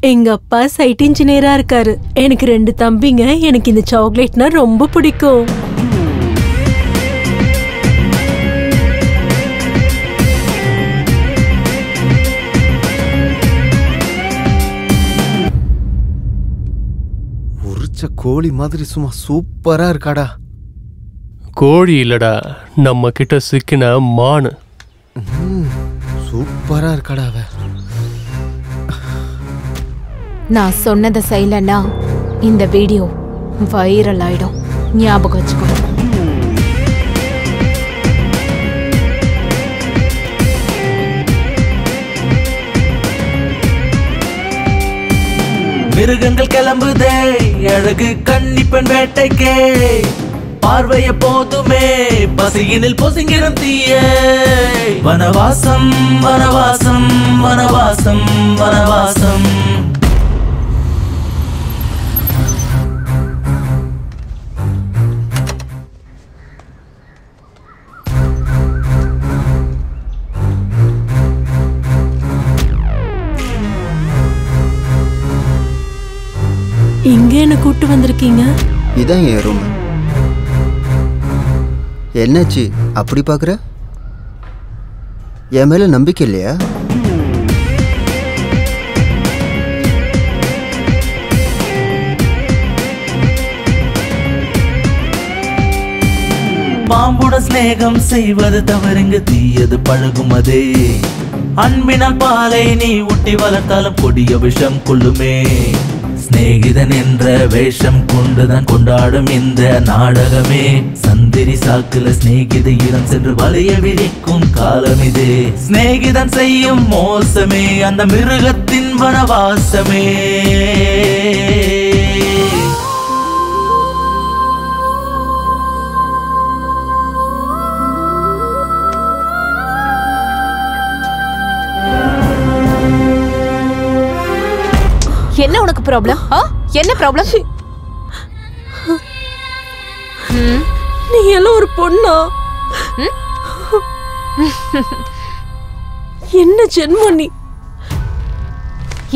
எங்க அப்பா சைட் இன்ஜினியரா இருக்காரு. எனக்கு 2 தம்பிங்க. எனக்கு இந்த சாக்லேட்னா ரொம்ப பிடிக்கும். ஒரு பொரிச்ச கோழி மாதிரி சும்மா சூப்பரா இருக்காடா. கோழி இல்லடா, நம்ம கிட்ட சிக்கின மானு. சூப்பரா இருக்காடா அவ. நான் சொன்னதை செய்யலன்னா இந்த வீடியோ வைரல் ஆயிடும், ஞாபகம் வச்சுக்கோ. மிருகங்கள் கிளம்புதே அழகு கன்னிப்பெண் வேட்டைக்கே, பார்வைய போதுமே பசியினில் பொசுங்கிடும் தீயே. வனவாசம் வனவாசம் வனவாசம் வனவாசம். இங்க என்ன கூட்டு வந்திருக்கீங்க? இதான் என் ரூம். என்னாச்சு அப்படி பாக்குற? என் மேல நம்பிக்கை இல்லையா? பாம்புடன் ஸ்நேகம் செய்வது தவறுங்க, தீயது பழகும் அதே. அன்பினால் பாலை நீ ஊட்டி வளர்த்தாலும் கொடிய விஷம் கொள்ளுமே. ஸ்நேகிதன் என்ற வேஷம் கொண்டுதான் கொண்டாடும் இந்த நாடகமே. சந்திரி சாக்குல ஸ்நேகித இடம் சென்று வலைய விரிக்கும் காலம் இது. ஸ்நேகிதன் செய்யும் மோசமே அந்த மிருகத்தின் வனவாசமே. என்ன உனக்கு ப்ராப்ளம்? என்ன ப்ராப்ளம்? நீ எல்லாம் ஒரு பொண்ணா? என்ன ஜென்மம் நீ?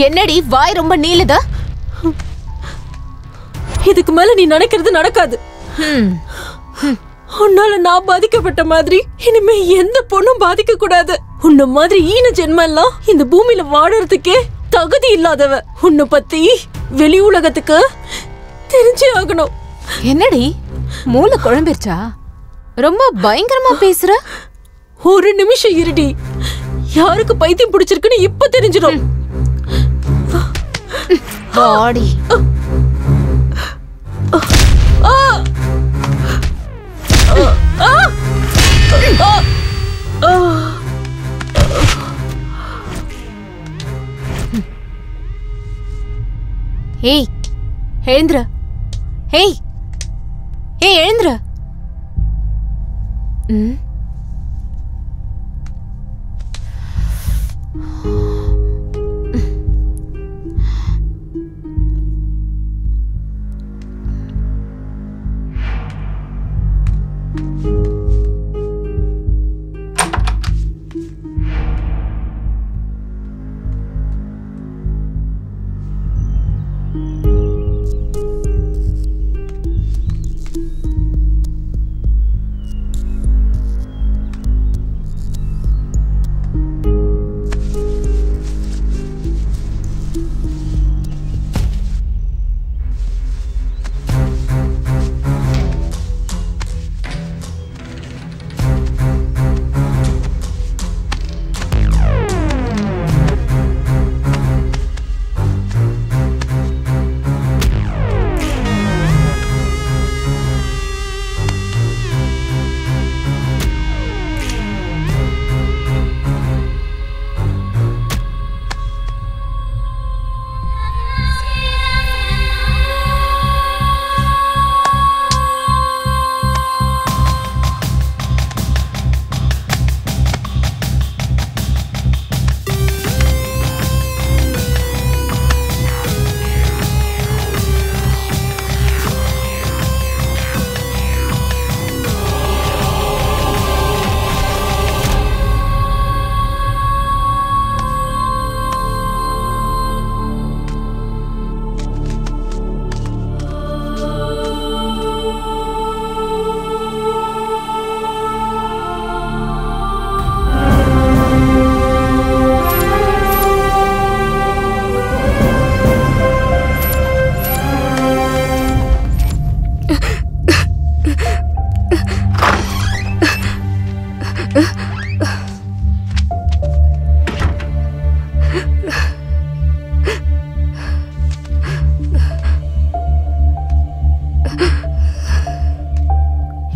என்னடி வாய் ரொம்ப நீளுதா? இதுக்கு மேல நீ நினைக்கிறது நடக்காது. உன்னால நான் பாதிக்கப்பட்ட மாதிரி இனிமே எந்த பொண்ணும் பாதிக்க கூடாது. உன்ன மாதிரி ஈன ஜென்மம் எல்லாம் இந்த பூமியில வாழறதுக்கே தகுதி இல்லாதவ. உன்னை பத்தி வெளி உலகத்துக்கு தெரிஞ்சே ஆகணும். என்னடி மூளை குழம்பிருச்சா? ரொம்ப பயங்கரமா பேசுற. ஒரு நிமிஷம் இருடி, யாருக்கு பைத்தியம் பிடிச்சிருக்குன்னு இப்ப தெரிஞ்சிடும். பாடி ஏய் எழுந்துற. ஏய் ஏய் எழுந்துற.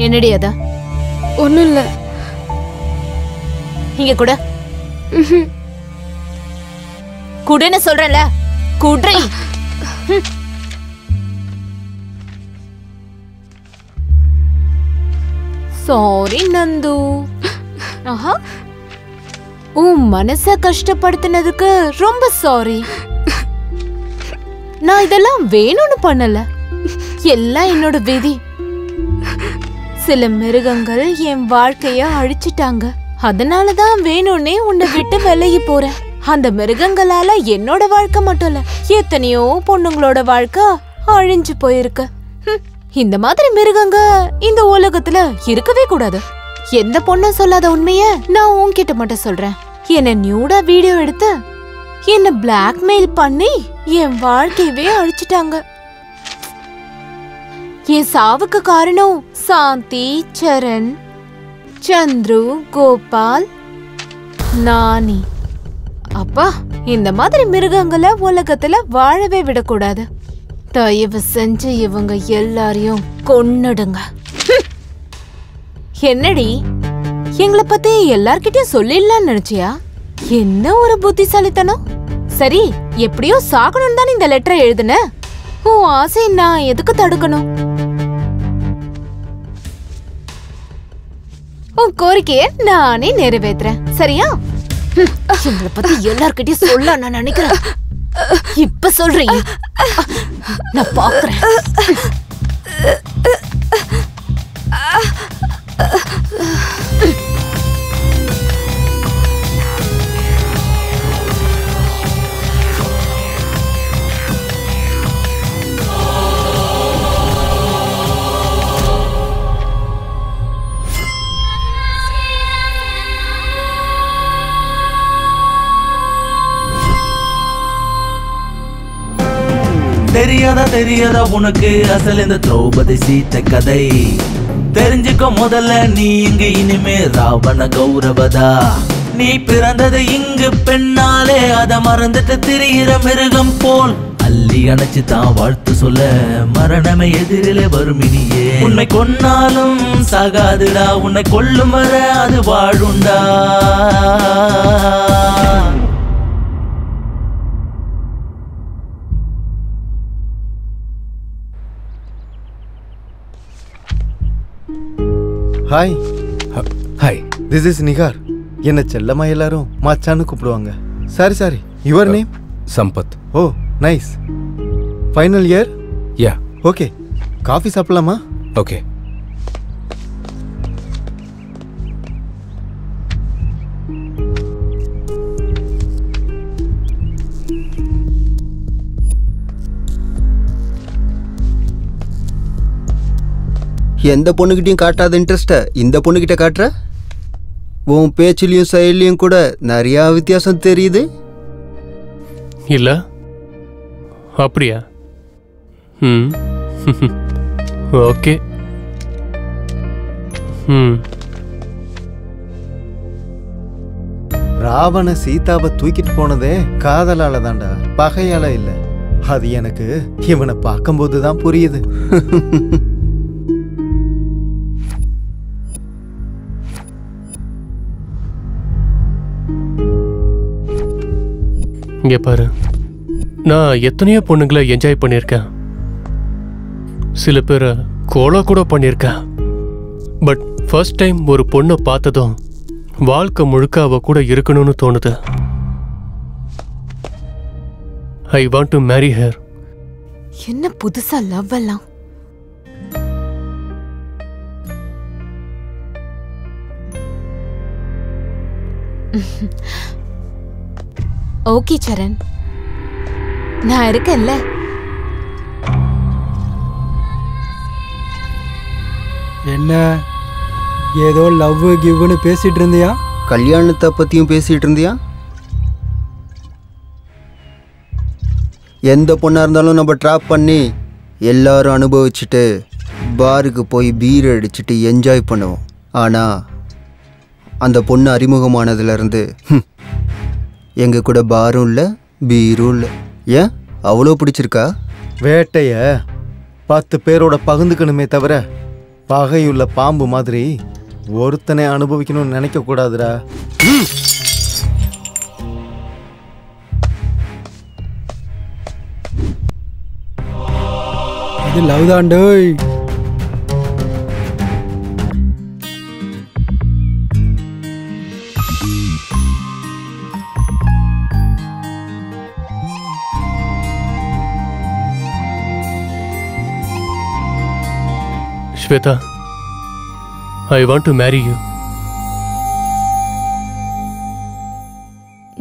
என்னடி அது? ஒன்றும் இல்லை. இங்க கூட குடுன்னு சொல்றேன்ல, குட்ரி. சாரி நந்து. ஆஹா, உன் மனச கஷ்டப்படுத்தினதுக்கு ரொம்ப சாரி. நான் இதெல்லாம் வேணும்னு பண்ணல, எல்லாம் என்னோட விதி. சில மிருகங்கள் என் வாழ்க்கைய அழிச்சிட்டாங்க. அதனாலதான் வேணும்னே உன்னை விட்டு விலகி போறேன். அந்த மிருகங்களால என்னோட வாழ்க்கை மட்டும் இல்ல, எத்தனையோ பொண்ணுங்களோட வாழ்க்கை அழிஞ்சு போயிருக்கு. இந்த மாதிரி மிருகங்க இந்த உலகத்துல இருக்கவே கூடாது. எந்த பொண்ணும் சொல்லாத உண்மைய நான் உன்கிட்ட மட்டும் சொல்றேன். என்ன நியூடா வீடியோ எடுத்து என்ன பிளாக்மெயில் பண்ணி என் வாழ்க்கையவே அழிச்சிட்டாங்க. என் சாவுக்கு காரணம் சாந்தி, சரண், சந்துரு, கோபால், நானி. அப்பா, இந்த மாதிரி மிருகங்களை உலகத்துல வாழவே விடக்கூடாது. தயவு செஞ்சு இவங்க எல்லாரையும் கொன்னுடுங்க. என்னடி, எங்களை பத்தி எல்லார்கிட்டயும் சொல்லிடலாம்னு நினைச்சியா? என்ன ஒரு புத்திசாலித்தனம். சரி, எப்படியோ சாகணும் தான் இந்த லெட்டரை எழுதுன. உன் ஆசை நான் எதுக்கு தடுக்கணும்? உன் கோரிக்கைய நானே நிறைவேற்றுறேன், சரியா? எங்களை பத்தி எல்லார்கிட்டயும் சொல்ல நான் நினைக்கிறேன். இப்ப சொல்றீங்க, நான் பாக்குறேன். தெரியாதா உனக்கு அசல் இந்த திரௌபதி சீத்தை கதை. தெரிஞ்சுக்கோ முதல்ல நீ இங்கு இனிமே ராவண கௌரவதா. நீ பிறந்தது இங்கு பெண்ணாலே, அத மறந்துட்டு திரிகிற மிருகம் போல் அள்ளி அணைச்சு தான் வாழ்த்து சொல்ல மரணமே எதிரிலே வரும் இனியே. உன்னை கொன்னாலும் சாகாதுடா, உன்னை கொல்லும் வர அது வாழுண்டா. Hi. Hi, this is Nihar. என்ன செல்லமா எல்லாரும் மச்சான்னு கூப்பிடுவாங்க. Sorry, your name? Sampath. Oh nice. Final year? Yeah. Okay, coffee சாப்பிடலாமா? ஓகே. எந்த பொண்ணுகிட்டையும் காட்டாத இன்ட்ரெஸ்ட்டை இந்த பொண்ணுகிட்ட காட்டுற? உன் பேச்சிலையும் செயலையும் கூட நிறையா வித்தியாசம் தெரியுது. இல்ல அப்படியா? ஓகே. ராவண சீதாவை தூக்கிட்டு போனதே காதலால தான்டா, பகையால இல்ல. அது எனக்கு இவனை பார்க்கும்போது தான் புரியுது. இங்க பாரு, நான் எத்தனையோ பொண்ணுங்களை என்ஜாய் பண்ணியிருக்கேன், சில பேரை கோலா கூட பண்ணியிருக்கேன். பட் ஃபர்ஸ்ட் டைம் ஒரு பொண்ணை பார்த்ததும் வாழ்க்கை முழுக்க அவ கூட இருக்கணும்னு தோணுது. I want to marry her. என்ன புதுசா லவ் எல்லாம்? ஓகே சரண், நான் இருக்கேன்ல. என்ன ஏதோ லவ் கிவ்னு பேசிட்டு இருந்தியா? கல்யாணத்தை பத்தியும் பேசிட்டு இருந்தியா? எந்த பொண்ணா இருந்தாலும் நம்ம ட்ராப் பண்ணி எல்லாரும் அனுபவிச்சுட்டு பாருக்கு போய் பீர் அடிச்சுட்டு என்ஜாய் பண்ணுவோம். ஆனால் அந்த பொண்ணு அறிமுகமானதுலேருந்து எங்கள் கூட பாரும் இல்லை பீரும் இல்லை. ஏன் அவ்வளோ பிடிச்சிருக்கா? வேட்டைய 10 பேரோட பகிர்ந்துக்கணுமே தவிர பகையுள்ள பாம்பு மாதிரி ஒருத்தனை அனுபவிக்கணும்னு நினைக்க கூடாதுடா. இது love தாண்டோய். Shweta, I want to marry you.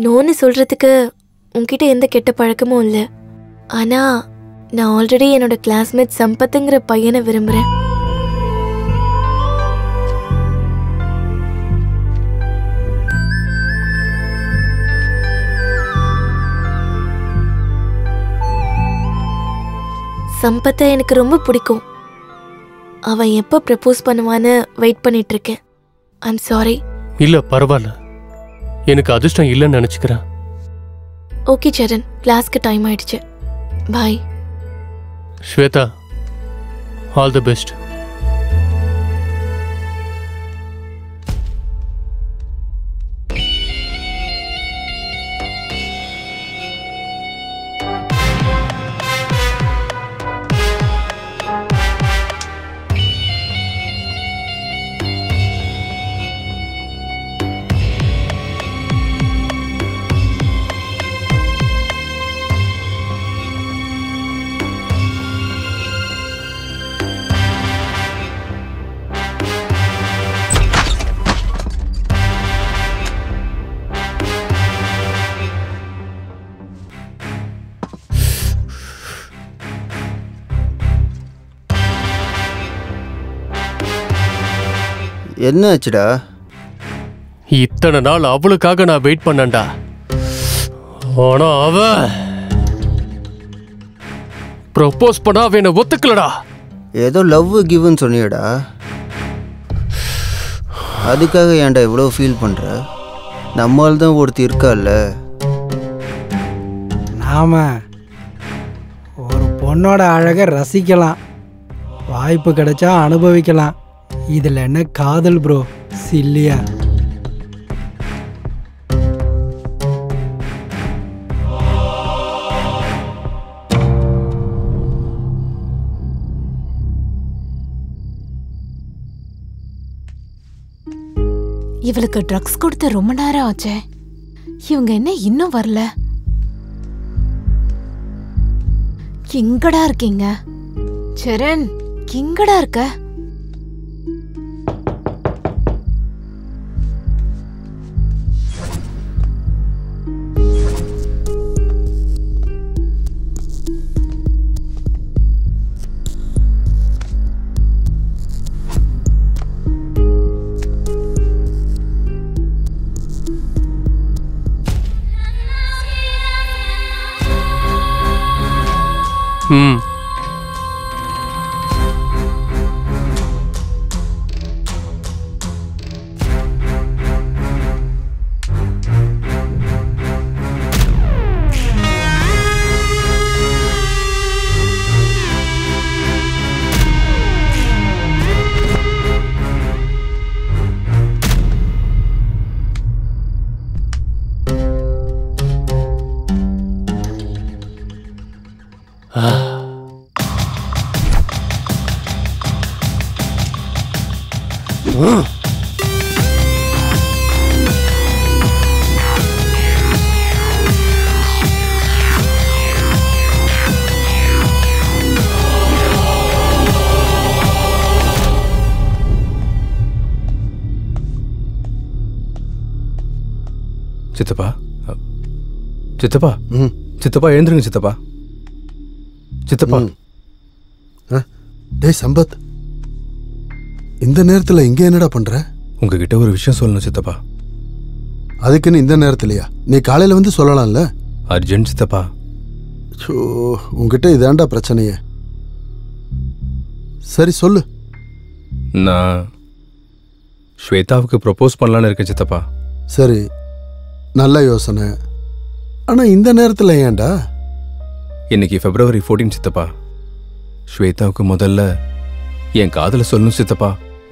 நோன்னு சொல்றதுக்கு உன்கிட்ட எந்த கெட்ட பழக்கமும் இல்லை. ஆனா நான் ஆல்ரெடி என்னோட கிளாஸ்மேட் சம்பத்துங்கிற பையனை விரும்புறேன். சம்பத்தை எனக்கு ரொம்ப பிடிக்கும். அவன் எப்போ ப்ரப்போஸ் பண்ணுவான்னு வெயிட் பண்ணிட்டு இருக்கேன். I'm sorry. இல்ல பரவாயில்ல, எனக்கு அதிர்ஷ்டம் இல்லைன்னு நினைச்சுக்கிறேன். ஓகே சரண், கிளாஸ்க்கு டைம் ஆயிடுச்சு. பாய். Shweta, all the best. என்ன ஆச்சுடா? இத்தனை நாள் அவளுக்காக நான் வெயிட் பண்ணேன்டா. ஆனா அவ ப்ரப்போஸ் பண்ணா அவ என்ன ஒத்துக்கலடா. ஏதோ லவ் கிவ்னு சொன்னியடா, அதுக்காக ஏன்டா இவ்வளோ ஃபீல் பண்ற? நம்மால் தான் ஒருத்தி இருக்கால்ல. நாம ஒரு பொண்ணோட அழகை ரசிக்கலாம், வாய்ப்பு கிடைச்சா அனுபவிக்கலாம். இதில் என்ன காதல் ப்ரோ, சில்லியா? இவளுக்கு ட்ரக்ஸ் கொடுத்து ரொம்ப நேரம் ஆச்சே. இவங்க என்ன இன்னும் வரல? எங்கடா இருக்கீங்க? சரண், எங்கடா இருக்க? சித்தப்பா, சித்தப்பா, சித்தப்பா எழுந்துருங்க சித்தப்பா. சித்தப்பா. டேய் சம்பத், இந்த நேரத்தில் இங்கே என்னடா பண்ற? உங்ககிட்ட ஒரு விஷயம் சொல்லணும் சித்தப்பா. அதுக்குன்னு இந்த நேரத்துலையா? நீ காலையில் வந்து சொல்லலாம்ல. அர்ஜென்ட் சித்தப்பா. ஸோ உங்ககிட்ட இதாண்டா பிரச்சனையே. சரி சொல்லு. நான் ஸ்வேதாவுக்கு ப்ரப்போஸ் பண்ணலான்னு இருக்கேன் சித்தப்பா. சரி, நல்ல யோசனை. ஆனால் இந்த நேரத்தில் ஏன்டா? இன்னைக்கு February 14 சித்தப்பா. ஸ்வேதாவுக்கு முதல்ல என் காதல சொல்லணும் சித்தப்பா.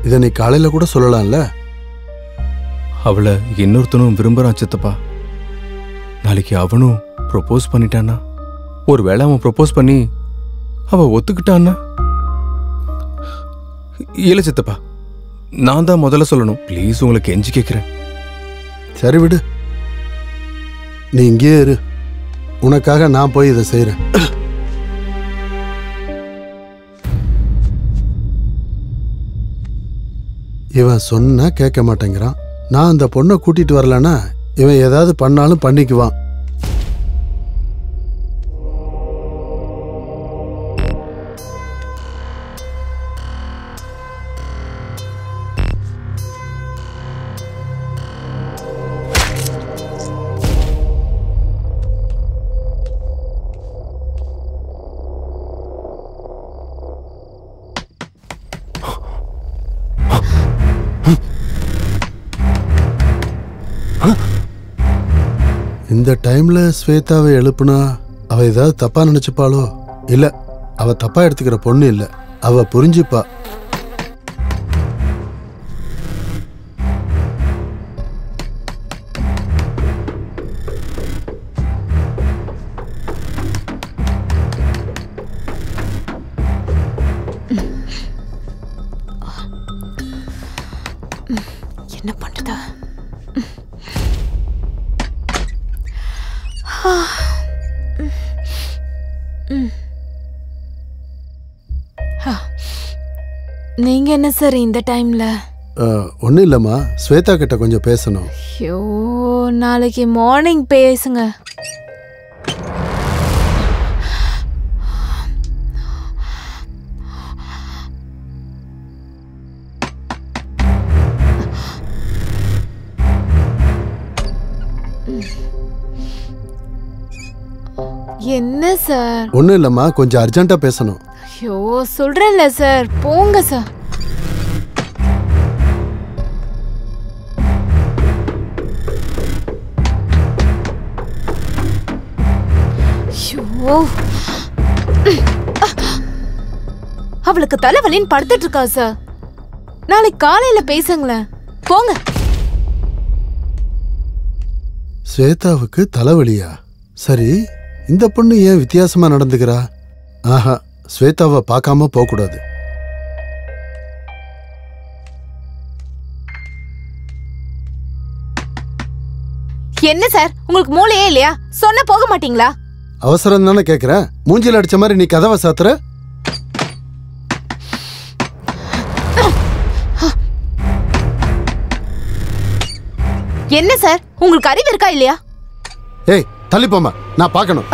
இதை நீ காலையில கூட சொல்லலாம்ல. அவளை இன்னொருத்தனும் விரும்புறான் சித்தப்பா. நாளைக்கு அவனும் ப்ரொபோஸ் பண்ணிட்டான்னா, ஒருவேளை அவன் ப்ரொபோஸ் பண்ணி அவ ஒத்துக்கிட்டான்னா? இல்ல சித்தப்பா, நான் தான் முதல்ல சொல்லணும். ப்ளீஸ், உங்களுக்கு கெஞ்சி கேட்கிறேன். சரி விடு, நீ இங்கேயே இரு. உனக்காக நான் போய் இதை செய்யறேன். இவன் சொன்னா கேட்க மாட்டேங்கிறான். நான் அந்த பொண்ணை கூட்டிட்டு வரலன்னா இவன் ஏதாவது பண்ணாலும் பண்ணிக்குவான். இந்த டைம்ல ஸ்வேதாவை எழுப்புனா அவ ஏதாவது தப்பா நினைச்சுப்பாளோ? இல்ல, அவ தப்பா எடுத்துக்கிற பொண்ணு இல்ல, அவ புரிஞ்சுப்பா. என்ன பண்றது? நீங்க என்ன சார் இந்த டைம்ல? ஒன்றும் இல்லைம்மா, ஸ்வேதா கிட்ட கொஞ்சம் பேசணும். ஐயோ, நாளைக்கு மார்னிங் பேசுங்க. என்ன சார்? ஒன்றும் இல்லைம்மா, கொஞ்சம் அர்ஜென்ட்டாக பேசணும். ஐயோ, சொல்றேன்ல சார், போங்க சார். அவளுக்கு தலைவலின்னு படுத்துட்டு இருக்கா சார். நாளைக்கு காலையில பேசுங்களேன், போங்க. ஸ்வேதாவுக்கு தலைவலியா? சரி, இந்த பொண்ணு ஏன் வித்தியாசமா நடந்துக்கிறா? ஆஹா, ஸ்வேதாவை பார்க்காம போகக்கூடாது. என்ன சார், உங்களுக்கு மூளையே இல்லையா? சொன்ன போக மாட்டீங்களா? அவசரம் தானே கேக்குறேன். மூஞ்சில அடிச்ச மாதிரி நீ கதவை சாத்துற. என்ன சார், உங்களுக்கு அறிவு இருக்கா இல்லையா? ஏய், தள்ளி போமா, நான் பார்க்கணும்.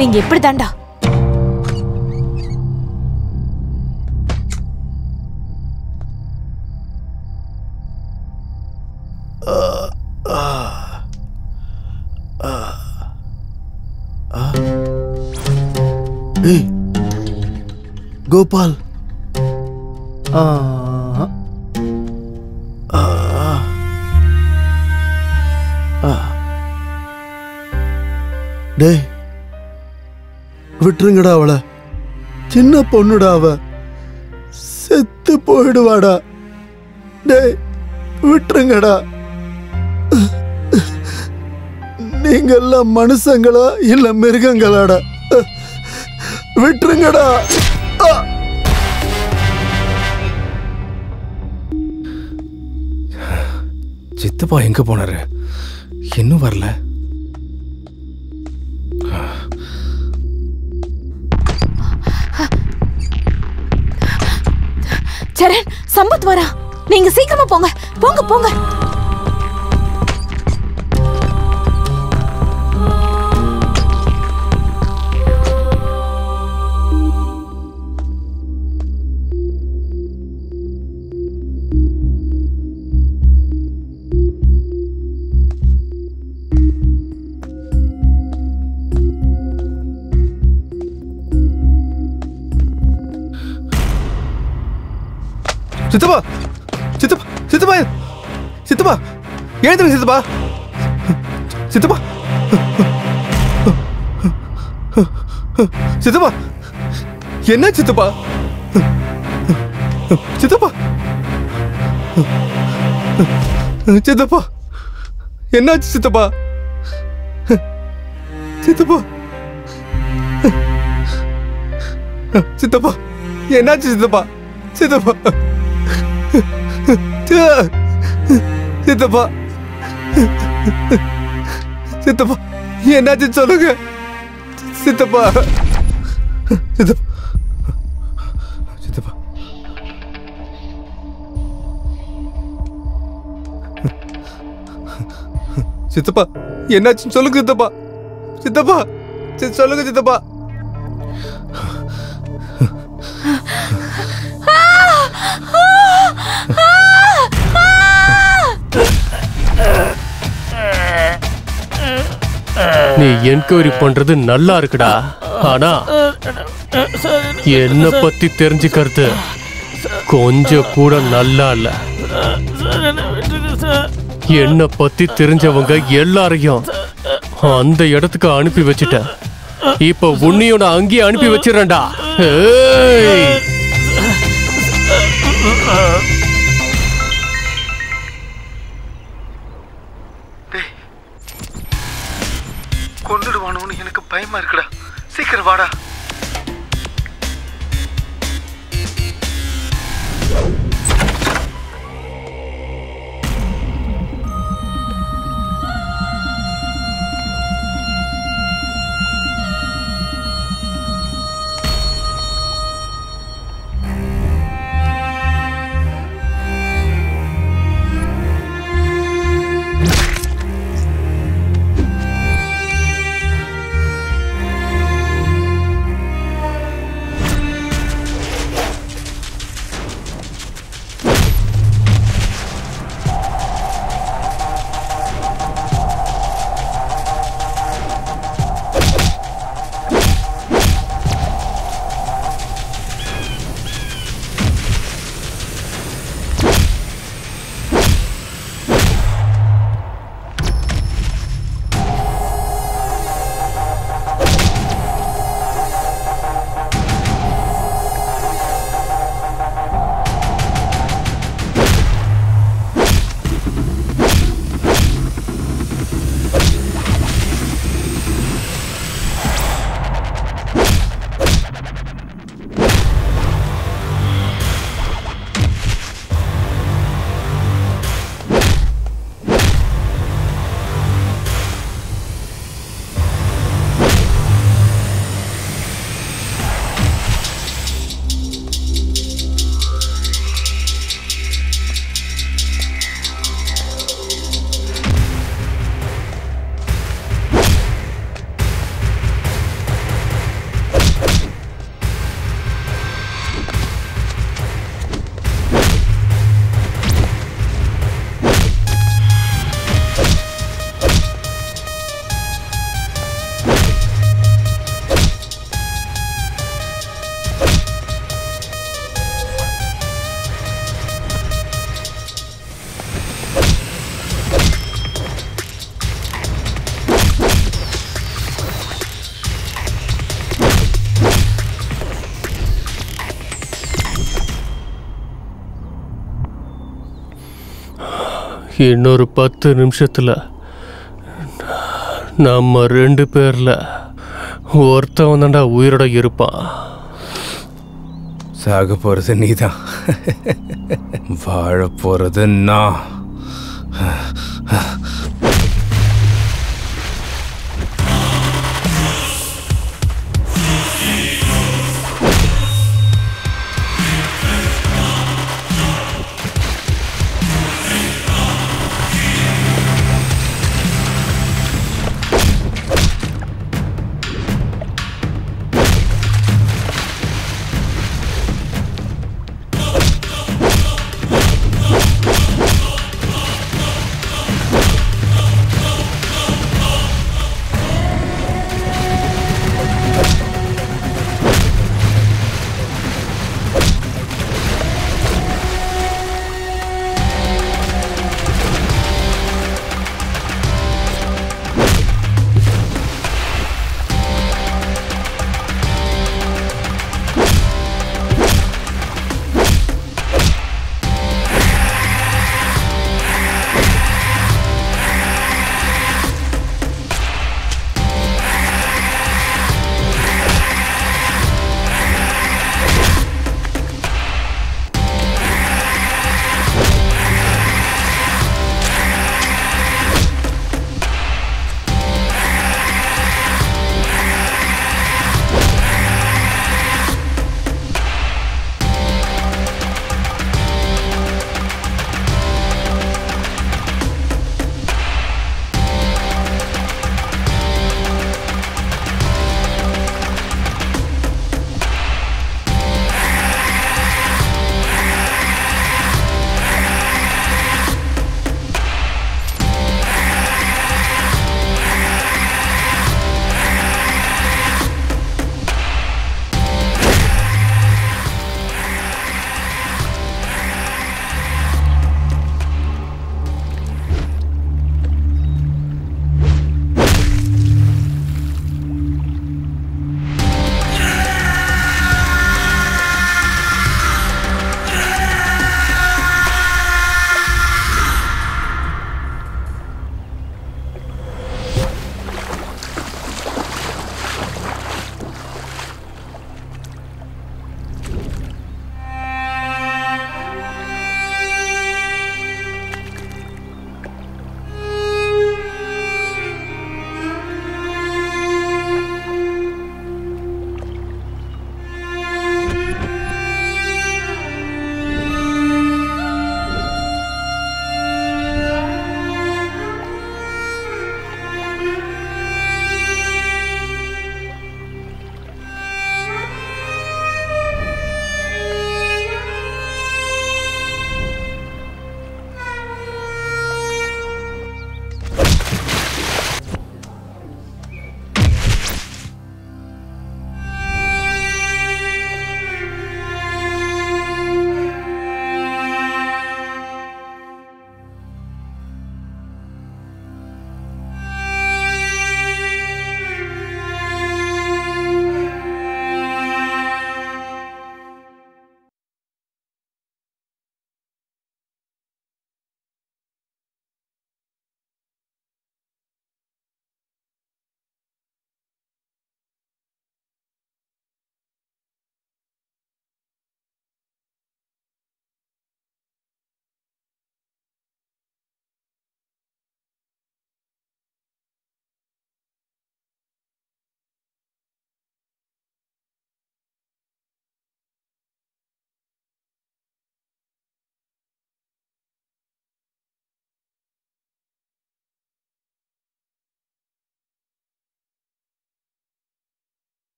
நீங்க எப்படி தாண்டா? ஏய் கோபால், டேய் விட்டுருங்கடா அவளை. சின்ன பொண்ணுடா, அவ செத்து போயிடுவாடா. டேய் விட்டுருங்கடா. நீங்க எல்லாம் மனுஷங்களா இல்ல மிருகங்களாடா? விட்டுருங்கடா. சித்தப்பா எங்க போனாரு? இன்னும் வரல. சரண், சம்பத் வரா. நீங்க சீக்கிரமா போங்க, போங்க போங்க. சித்தப்பா சித்தப்பா சித்தப்பா சித்தப்பா எழுந்துருங்க சித்தப்பா சித்தப்பா சித்தப்பா என்ன சித்தப்பா சித்தப்பா சித்தப்பா என்னாச்சு சித்தப்பா சித்தப்பா சித்தப்பா என்னாச்சு சித்தப்பா சித்தப்பா சித்தப்பா சித்தப்பா என்னாச்சு சொல்லுங்க சித்தப்பா சித்தப்பா சித்தப்பா சித்தப்பா என்னாச்சு சொல்லுங்க சித்தப்பா சித்தப்பா சொல்லுங்க சித்தப்பா நீ என்கொயரி பண்றது நல்லா இருக்குடா, ஆனா என்ன பத்தி தெரிஞ்சுக்கிறது கொஞ்சம் கூட நல்லா இல்ல. என்ன பத்தி தெரிஞ்சவங்க எல்லாரையும் அந்த இடத்துக்கு அனுப்பி வச்சுட்டேன். இப்ப உன்னையோட அங்கேயே அனுப்பி வச்சிடறேன்டா. கொண்டுடுவானோன்னு எனக்கு பயமா இருக்குடா. சீக்கிரம் வாடா. இன்னொரு 10 நிமிஷத்துல நம்ம 2 பேர்ல ஒருத்தவன் தான்டா உயிரோட இருப்பான். சாக போறது நீதான், வாழ போறது நான்.